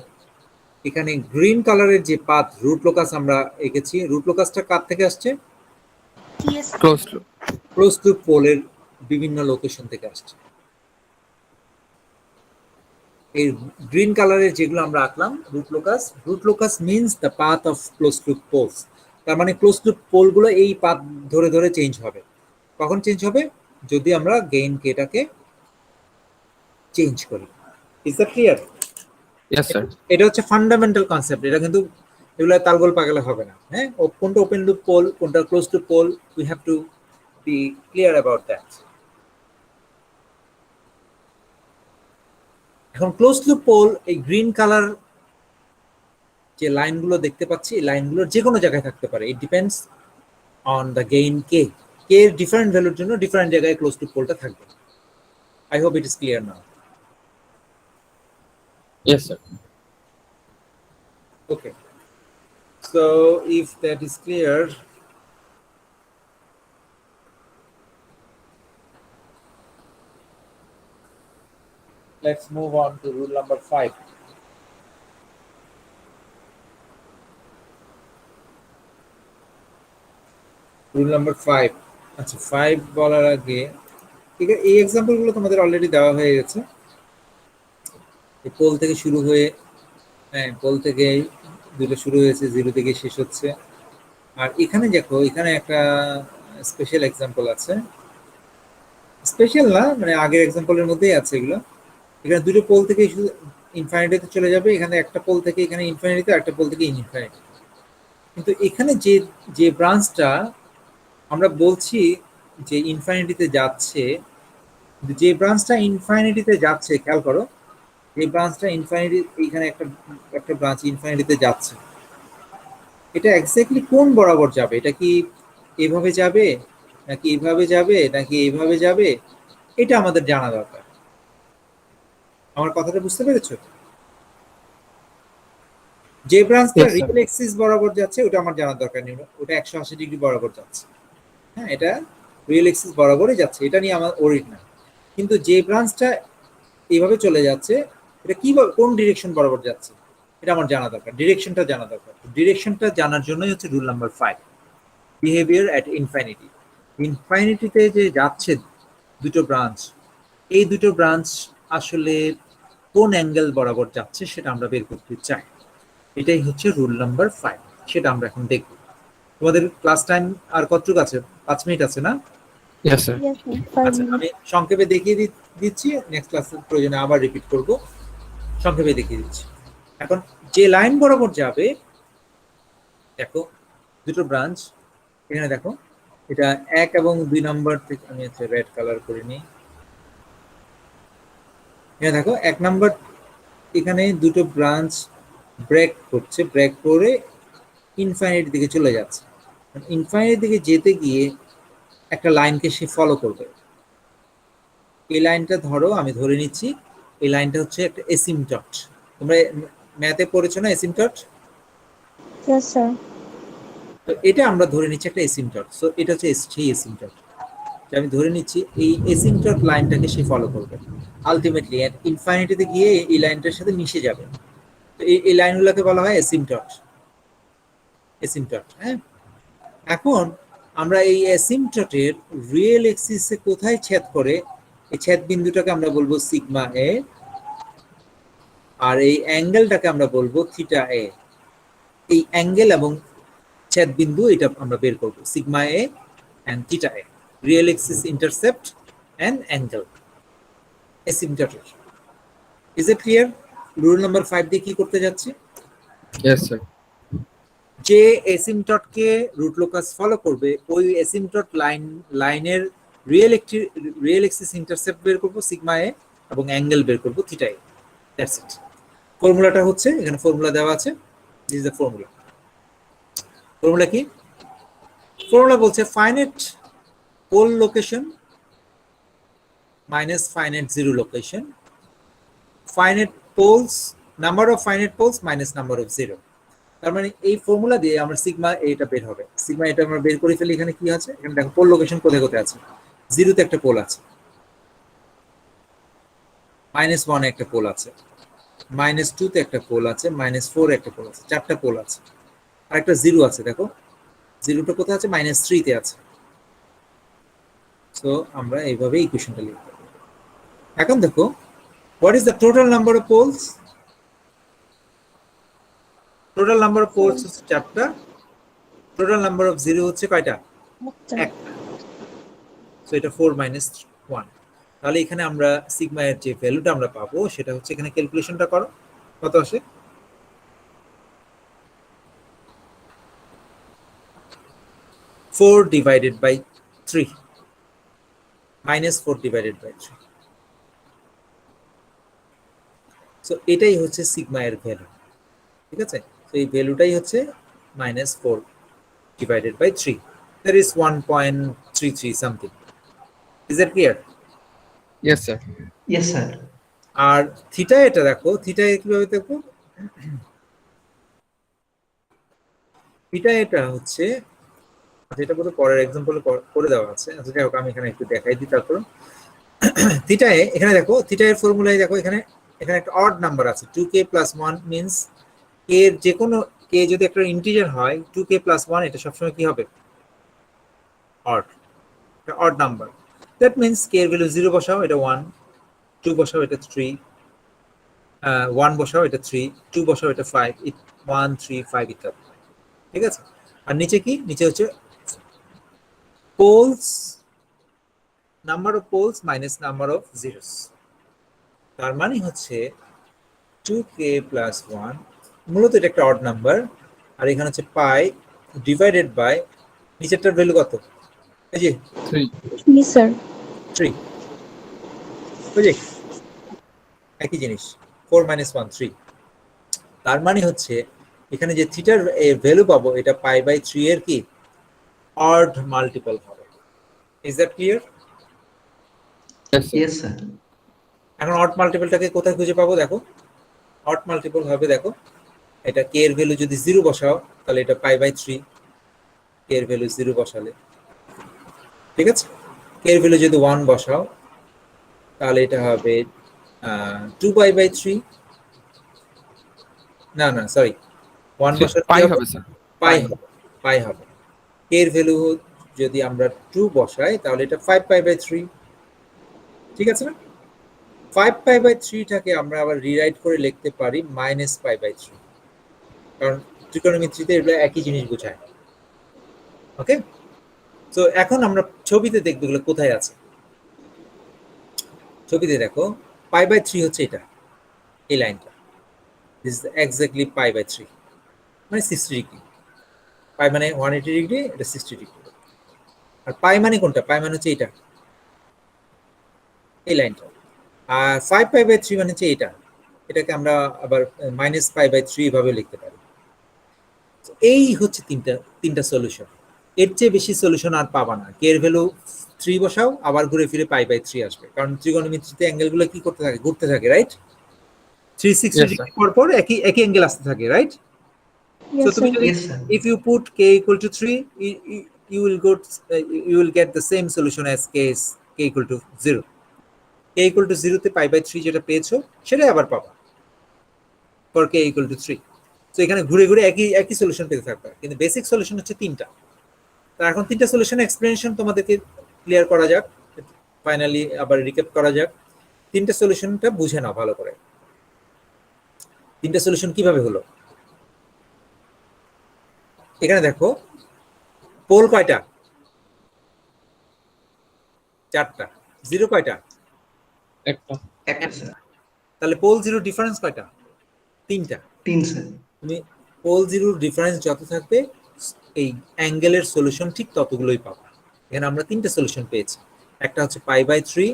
এখানে গ্রিন কালারের যে পাথ রুট লোকাস আমরা এঁকেছি, রুট লোকাসটা কার থেকে আসছে? Yes. Close loop. Close loop পোলের বিভিন্ন লোকেশন থেকে আসছে। এই গ্রিন কালারের যেগুলো আমরা আঁকলাম root locus means the path of close loop poles. তার মানে ক্লোজ লুপ পোলগুলো এই পাথ ধরে ধরে চেঞ্জ হবে। কখন চেঞ্জ হবে? যদি আমরা গেইন কেটাকে চেঞ্জ করি। Is that clear? Yes, sir. এটা হচ্ছে ফান্ডামেন্টাল কনসেপ্ট। এটা কিন্তু এগুলো তালগোল পাগলে হবে না। হ্যাঁ, কোনটা ওপেন লুপ পোল, কোনটা close loop pole, we have to be clear about that. এখন ক্লোজ লুপ পোল, এই গ্রিন কালার যে লাইনগুলো দেখতে পাচ্ছি, এই লাইনগুলোর যে কোনো জায়গায় থাকতে পারে। It depends on the gain K এর ডিফারেন্ট ভ্যালুর জন্য ডিফারেন্ট জায়গায় ক্লোজ লুপ পোলটা থাকবে। I hope it is clear now. Yes, sir. Okay, so if that is clear, let's move on to rule number 5. Rule number 5. আচ্ছা, 5 বলার আগে ঠিক আছে, এই এক্সাম্পল গুলো তোমাদের অলরেডি দেওয়া হয়ে গেছে। এই পোল থেকে শুরু হয়ে, হ্যাঁ, পোল থেকে দুটো শুরু হয়েছে, জিরো থেকে শেষ হচ্ছে। আর এখানে দেখো, এখানে একটা স্পেশাল এক্সাম্পল আছে। স্পেশাল না, মানে আগের এক্সাম্পলের মধ্যেই আছে এগুলো। এখানে দুটো পোল থেকে শুধু ইনফিনিটিতে চলে যাবে, এখানে একটা পোল থেকে এখানে ইনফিনিটিতে, একটা পোল থেকে ইনফিনিটি। কিন্তু এখানে যে ব্রাঞ্চটা আমরা বলছি যে ইনফিনিটিতে যাচ্ছে, যে ব্রাঞ্চটা ইনফিনিটিতে যাচ্ছে, খেয়াল করো, এই ব্রাঞ্চটা ইনফিনিটি, এইখানে একটা ব্রাঞ্চ ইনফিনিটিতে যাচ্ছে। এটা এক্স্যাক্টলি কোন বরাবর যাবে? এটা কি এভাবে যাবে, নাকি এইভাবে যাবে, নাকি এইভাবে যাবে? এটা আমাদের জানা দরকার। আমার কথাটা বুঝতে পেরেছো? যে ব্রাঞ্চটা Yes, sir. রিয়েল এক্সিস বরাবর যাচ্ছে ওটা আমার জানার দরকার নেই, ওটা 180 ডিগ্রি বরাবর যাচ্ছে। হ্যাঁ, এটা রিয়েল এক্সিস বরাবরই যাচ্ছে, এটা নিয়ে আমার ওরিড না। কিন্তু যে ব্রাঞ্চটা এইভাবে চলে যাচ্ছে এটা কিভাবে কোন ডিরেকশন বরাবর যাচ্ছে এটা আমার জানা দরকার, ডিরেকশনটা জানা দরকার। ডিরেকশনটা জানার জন্যই হচ্ছে রুল নাম্বার 5, বিহেভিয়ার অ্যাট ইনফাইনিটি। ইনফাইনিটিতে যে যাচ্ছে দুটো ব্রাঞ্চ, এই দুটো ব্রাঞ্চ আসলে কোন অ্যাঙ্গেল বরাবর যাচ্ছে সেটা আমরা বের করতে চাই। এটাই হচ্ছে রুল নাম্বার 5, সেটা আমরা এখন দেখব। তোমাদের ক্লাস টাইম আর কতটুকু আছে? 5 মিনিট আছে না? Yes, sir. Yes, sir. 5 আচ্ছা, minutes. আমি সংক্ষেপে দেখিয়ে দিচ্ছি, নেক্সট ক্লাসের প্রয়োজনে আবার রিপিট করব, সংক্ষেপে দেখিয়ে দিচ্ছি। এখন যে লাইন বরাবর যাবে, দেখো দুটো ব্রাঞ্চ এখানে দেখো, এটা 1 এবং 2 নম্বর থেকে আমি হচ্ছে রেড কালার করে নিই। এখানে দেখো 1 নম্বর, এখানে দুটো ব্রাঞ্চ ব্রেক করছে, ব্রেক করে ইনফাইনিটির দিকে চলে যাচ্ছে। ইনফাইনিটির দিকে যেতে গিয়ে একটা লাইনকে সে ফলো করবে। এই লাইনটা ধরো, আমি ধরে নিচ্ছি এই লাইনটা হচ্ছে একটা এসিমটট। তোমরা ম্যাথে পড়েছো না এসিমটট? Yes, sir. তো এটা আমরা ধরে নিচ্ছি একটা এসিমটট। সো এটা হচ্ছে সেই এসিমটট, আমি ধরে নিচ্ছি এই এসিমটট লাইনটাকে সে ফলো করবে। আলটিমেটলি এট ইনফাইনিটিতে গিয়ে এই লাইনটার সাথে মিশে যাবে। তো এই লাইনগুলোকে বলা হয় এসিমটট। এসিমটট, হ্যাঁ। এখন আমরা এই এসিমটটের রিয়েল এক্সিসে কোথায় ছেদ করে, এই ছেদ বিন্দুটাকে আমরা বলবো সিগমা এ, আর এই অ্যাঙ্গেলটাকে আমরা বলবো থিটা এ। এই অ্যাঙ্গেল এবং ছেদ বিন্দু এটা আমরা বের করব, sigma A and theta A, real axis intercept and angle এসিমটটের। Is it clear? Rule number 5 দিয়ে কি করতে যাচ্ছি? Yes, sir. যে এসিমটটকে রুট লোকাস ফলো করবে, ওই এসিমটট লাইনের রিয়েল এক্সিস ইন্টারসেপ্ট বের করব সিগমা এ, এবং অ্যাঙ্গেল বের করব থিটা এ। That's it. ফর্মুলাটা হচ্ছে, এখানে ফর্মুলা দেওয়া আছে, this is the formula. Formula কি? ফর্মুলা বলছে finite pole location minus finite zero location, finite poles, number of finite poles minus number of zero. তার মানে এই ফর্মুলা দিয়ে আমরা সিগমা এটা বের হবে। সিগমা এটা আমরা বের করে ফেলি। এখানে কি আছে? এখানে দেখো পোল লোকেশন কোথায় কোথায় আছে। জিরোতে একটা পোল আছে, -1 একটা পোল আছে, -2 তে একটা পোল আছে, -4 একটা পোল আছে, 4টা পোল আছে, আর একটা জিরো আছে। দেখো জিরোটা কোথায় আছে? -3 তে আছে। সো আমরা এইভাবে ইকুয়েশনটা লিখব। এখন দেখো, what is the total number of poles? Total number of poles হচ্ছে 4টা। টোটাল নাম্বার অফ জিরো হচ্ছে কয়টা? একটা। সো এটা 4 - 1। তাহলে এখানে আমরা সিগমা এর যে ভ্যালুটা আমরা পাবো সেটা হচ্ছে, এখানে ক্যালকুলেশনটা করো, কত আসে? 4 divided by 3, -4 divided by 3। So এটাই হচ্ছে সিগমা এর ভ্যালু, ঠিক আছে? তো এই ভ্যালুটাই হচ্ছে -4 divided by 3. That is 1.33 something. Is that clear? Yes, sir. Yes, sir. R theta এটা দেখো, থিটা কিভাবে দেখো? থিটা এটা হচ্ছে, যেটা বলে পরের এক্সাম্পল করে দেওয়া আছে। আচ্ছা যাই হোক, আমি এখানে একটু দেখাই দিই তারপর। থিটা এখানে দেখো, থিটা এর ফর্মুলায় দেখো, এখানে একটা অড নাম্বার আছে। 2k + 1 মিন্স k এর যে কোনো k যদি একটা ইন্টিজার হয়, 2k + 1 এটা সবসময় কি হবে? অড, এটা odd number. That means k এর ভ্যালু 0 বসাও, এটা 1, 2 বসাও, এটা 3, 1 বসাও, এটা 3, 2 বসাও, এটা 5, 1 3 5 ইত্যাদি, ঠিক আছে? আর নিচে কি? নিচে হচ্ছে poles, number of poles minus number of zeros. তার মানে হচ্ছে 2k + 1, মূলত এটা একটা অড নাম্বার, আর এখানে হচ্ছে পাই ডিভাইডেড বাই নিচেরটার ভ্যালু কত? এই যে 3. Yes, sir. 3, বুঝলি? একই জিনিস, 4 - 1 3। তার মানে হচ্ছে এখানে যে থিটার ভ্যালু পাবো, এটা π/3 এর কি অড মাল্টিপল হবে। Is that clear? Yes, sir. Yes, sir. এখন অড মাল্টিপলটাকে কোথায় খুঁজে পাবো? দেখো অড মাল্টিপল হবে, দেখো এটা কে এর ভ্যালু যদি 0 বসাও তাহলে এটা π/3, কে এর ভ্যালু 0 বসালে, ঠিক আছে। কে এর ভ্যালু যদি 1 বসাও তাহলে এটা হবে 2π/3, না না সরি 1 বসালে পাই হবে স্যার, পাই হবে, পাই হবে। কে এর ভ্যালু যদি আমরা 2 বসাই তাহলে এটা 5π/3, ঠিক আছে না। 5π/3টাকে আমরা আবার রিরাইট করে লিখতে পারি -π/3, কারণ ত্রিকোণমিতিতে এগুলো একই জিনিস বোঝায়। ওকে, তো এখন আমরা ছবিতে দেখব এগুলো কোথায় আছে। ছবিতে দেখো π/3 হচ্ছে এটা, এই লাইনটা, দিস ইজ এক্স্যাক্টলি π/3, মানে 60 ডিগ্রি। পাই মানে 180 ডিগ্রি, এটা 60 ডিগ্রি। আর পাই মানে কোনটা? পাই মানে হচ্ছে এটা, এই লাইনটা। আর 5π/3 মানে হচ্ছে এটা, এটাকে আমরা আবার -π/3 ভাবে লিখতে পারি। এই হচ্ছে তিনটা সলিউশন। এর চেয়ে বেশি সলিউশন আর পাবা না। কে এর ভ্যালু 3 বসাও, আবার ঘুরে ফিরে π/3 আসবে, কারণ ত্রিকোণমিতিতে অ্যাঙ্গেলগুলো কি করতে থাকে? ঘুরতে থাকে, রাইট? 360 Yes, ডিগ্রি পর পর একই অ্যাঙ্গেল আসতে থাকে, রাইট? Yes, So তুমি sir. যদি, Yes, sir. if you put k equal to 3, you will get the same solution as k equal to 0. k equal to 0 তে π/3 যেটা পেয়েছো সেটাই আবার পাবা for k equal to 3. So এখানে ঘুরে ঘুরে একই সলিউশন পেতে থাকবে, কিন্তু বেসিক সলিউশন হচ্ছে তিনটা। তো এখন তিনটা সলিউশন এক্সপ্লেনেশন তোমাদেরকে ক্লিয়ার করা যাক, ফাইনালি আবার রিক্যাপ করা যাক। তিনটা সলিউশনটা বুঝে নাও ভালো করে। তিনটা সলিউশন কিভাবে হলো? এখানে দেখো পোল কয়টা? 4টা। জিরো কয়টা? একটা একটা স্যার, তাহলে পোল জিরো ডিফারেন্স কয়টা? 3টা। 3 স্যার। তুমি পোল জিরোর ডিফারেন্স যত থাকবে এই অ্যাঙ্গেলের সলিউশন ঠিক ততগুলোই পাবা। এখানে আমরা 3টা সলিউশন পেয়েছি, একটা হচ্ছে π/3,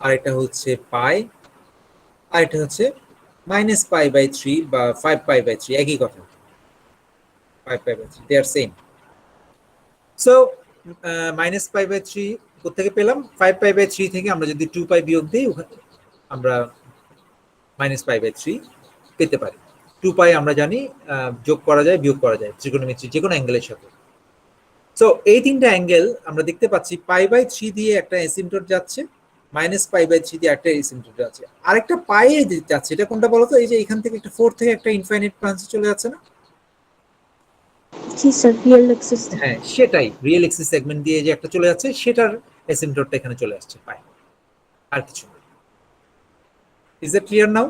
আর একটা হচ্ছে পাই, আর এটা হচ্ছে -π/3 বা 5π/3, একই কথা, 5π/3, they are same. So -π/3 কোথেকে পেলাম? 5π/3 থেকে আমরা যদি 2π বিয়োগ দিই আমরা -π/3 পেতে পারি। 2π আমরা জানি যোগ করা যায়, বিয়োগ করা যায় ত্রিকোণমিতি যে কোনো অ্যাঙ্গেলের সাথে। সো এই তিনটা অ্যাঙ্গেল আমরা দেখতে পাচ্ছি π/3 দিয়ে একটা এসিমটট যাচ্ছে, -π/3 দিয়ে একটা এসিমটট যাচ্ছে, আরেকটা পাই যাচ্ছে। এটা কোনটা বলো তো? এই যে এখান থেকে একটা 4 থেকে একটা ইনফাইনাইট ব্রাঞ্চে চলে যাচ্ছে না? জি স্যার, রিয়েল এক্সিস। হ্যাঁ, সেটাই রিয়েল এক্সিস সেগমেন্ট দিয়ে যে একটা চলে যাচ্ছে, সেটার এসিমটটটা এখানে চলে আসছে পাই, আর কিছু না। Is that clear now?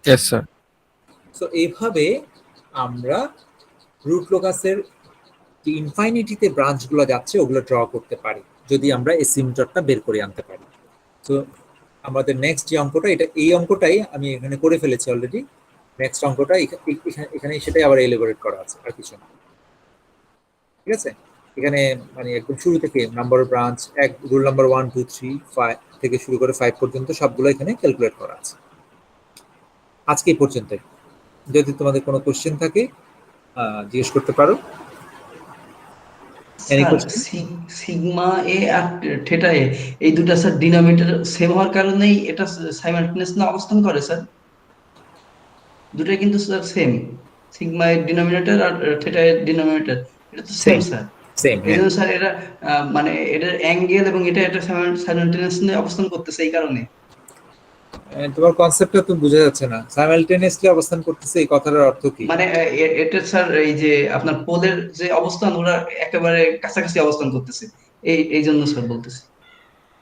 Yes, sir. So এইভাবে আমরা রুট লোকাসের যে ইনফাইনিটিতে ব্রাঞ্চগুলো যাচ্ছে ওগুলো ড্র করতে পারি যদি আমরা এসিমটটটা বের করে আনতে পারি। সো আমাদের নেক্সট যে অঙ্কটা, এই অঙ্কটাই আমি এখানে করে ফেলেছি অলরেডি। নেক্সট অঙ্কটা এখানে সেটাই আবার এলিবোরেট করা আছে, আর কিছু না। ঠিক আছে, এখানে মানে একদম শুরু থেকে নাম্বার ব্রাঞ্চ রুল নাম্বার 1 2 3 5 থেকে শুরু করে 5 পর্যন্ত সবগুলো এখানে ক্যালকুলেট করা আছে। আজকে এই পর্যন্তই। যদি তোমাদের কোনো কোশ্চেন থাকে জিজ্ঞেস করতে পারো। সিগমা এ আর থিটা এ, এই দুটো স্যার ডিনোমিনেটর সেম হওয়ার কারণেই এটা সাইমালটেনিয়াসলি অবস্থান করে স্যার। দুটোই কিন্তু স্যার সেম, সিগমা এর ডিনোমিনেটর আর থিটা এর ডিনোমিনেটর এটা তো সেম স্যার। সেম, এই জন্য স্যার এটা মানে এটার অ্যাঙ্গেল এবং এটা সাইমালটেনিয়াসলি অবস্থান করতেছে এই কারণে। তোমার কনসেপ্টটা তো বোঝা যাচ্ছে না। সাইমালটেনিয়াসলি অবস্থান করতেছে এই কথাটার অর্থ কি? মানে এটা স্যার এই যে আপনার পোলের যে অবস্থান ওরা একেবারে কাছাকাছি অবস্থান করতেছে, এই জন্য স্যার বলতেছি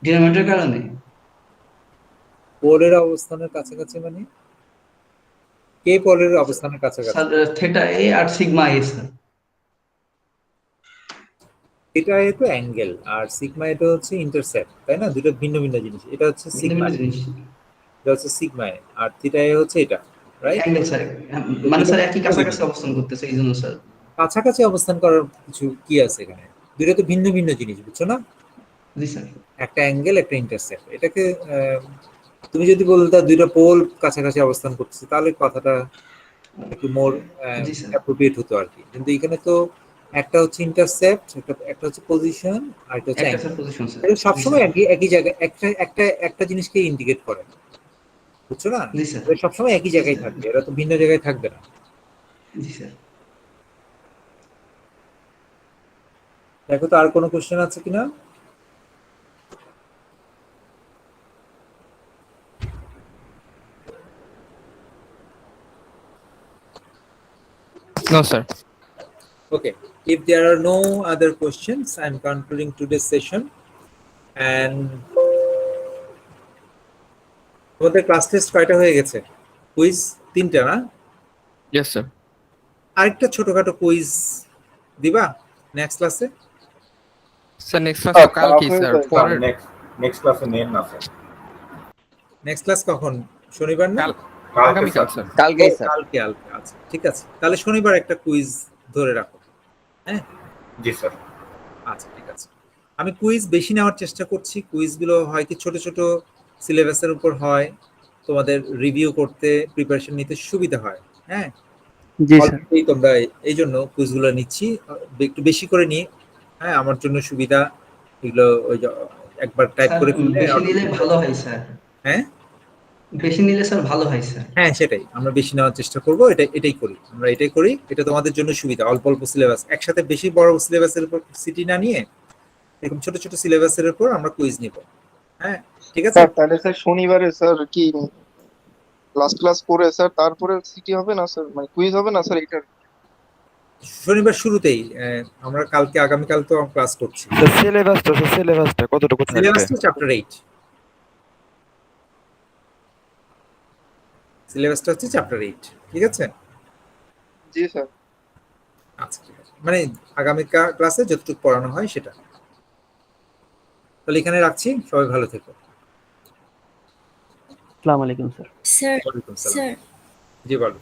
ডিনোমিনেটরের কারণে। পোলের অবস্থানের কাছাকাছি মানে কে পোলের অবস্থানের কাছাকাছি? স্যার থিটা এ আর সিগমা এ স্যার। এটা তো অ্যাঙ্গেল, আর সিগমা এটা হচ্ছে ইন্টারসেপ্ট, তাই না? দুটো ভিন্ন ভিন্ন জিনিস। এটা হচ্ছে সিগমা, এটা হচ্ছে সিগমা আর থিটা এ হচ্ছে এটা, রাইট? অ্যাঙ্গেল স্যার, মানে স্যার একই কাছাকাছি অবস্থান করতেছে এই জন্য স্যার। কাছাকাছি অবস্থান করার কিছু কি আছে এখানে? দুটো তো ভিন্ন ভিন্ন জিনিস, বুঝছো না? জি স্যার। একটা অ্যাঙ্গেল, একটা ইন্টারসেপ্ট। এটাকে তুমি যদি বলতে দুইটা পোল কাছাকাছি অবস্থান করতেছে তাহলে কথাটা একটু মোর অ্যাপ্রোপ্রিয়েট হতো আর কি। কিন্তু এখানে তো একটা হচ্ছে ইন্টারসেপ্ট, একটা হচ্ছে পজিশন, আর একটা হচ্ছে পজিশন স্যার। এটা সবসময় একই জায়গায় একটা জিনিসকে ইন্ডিকেট করে। বুঝছো না? জি স্যার। এরা সবসময় একই জায়গায় থাকবে, এরা তো ভিন্ন জায়গায় থাকবে না। জি স্যার। দেখো তো আর কোনো কোশ্চেন আছে কিনা। No, sir. Okay, if there are no other questions, I'm concluding today's session. And তোমাদের ক্লাস টেস্ট কয়টা হয়ে গেছে? কুইজ 3টা না? Yes, sir. আরেকটা ছোটখাটো কুইজ দিবা নেক্সট ক্লাসে? Sir, next class তো কালকেই স্যার। পরের নেক্সট ক্লাসে নেন না স্যার। নেক্সট ক্লাস কখন? শনিবার না? আগামীকাল স্যার। কালকেই স্যার। কালকে আচ্ছা ঠিক আছে, তাহলে শনিবার একটা কুইজ ধরে রাখো। হ্যাঁ জি স্যার। আচ্ছা ঠিক আছে, আমি কুইজ বেশি নেওয়ার চেষ্টা করছি। কুইজগুলো হয় কি ছোট ছোট সিলেবাসের উপর হয়, তোমাদের রিভিউ করতে প্রিপারেশন নিতে সুবিধা হয়। হ্যাঁ জি স্যার। অল্পেই তোমরা এই জন্য কুইজগুলো নিচ্ছি, একটু বেশি করে নিই। হ্যাঁ আমার জন্য সুবিধা, এগুলো ওই যে একবার টাইপ স্যার, করে ফেললে বেশি নিলে ভালো হয় স্যার। হ্যাঁ বেশি নিলে স্যার ভালো হয় স্যার। হ্যাঁ সেটাই, আমরা বেশি নেওয়ার চেষ্টা করব, এটাই করি আমরা, এটাই করি। এটা তোমাদের জন্য সুবিধা, অল্প অল্প সিলেবাস, একসাথে বেশি বড় সিলেবাসের উপর সিটি না নিয়ে এরকম ছোট ছোট সিলেবাসের উপর আমরা কুইজ নিব। হ্যাঁ ঠিক আছে। স্যার তাহলে স্যার শনিবারে স্যার কি লাস্ট ক্লাস করে স্যার তারপরে সিটি হবে না স্যার, মানে কুইজ হবে না স্যার এটা? শনিবার শুরুতেই আমরা কালকে আগামীকাল তো ক্লাস করছি। সিলেবাসটা কতটুকু থাকবে? সিলেবাসটা চ্যাপ্টার 8, সিলেবাসটা হচ্ছে চ্যাপ্টার 8, ঠিক আছে? জি স্যার। আচ্ছা ঠিক আছে, মানে আগামীকাল ক্লাসে যতটুকু পড়ানো হয় সেটা। তাহলে এখানে রাখছি, সবাই ভালো থেকো। আসসালামু আলাইকুম স্যার। স্যার ওয়ালাইকুম আসসালাম। স্যার জি বলো।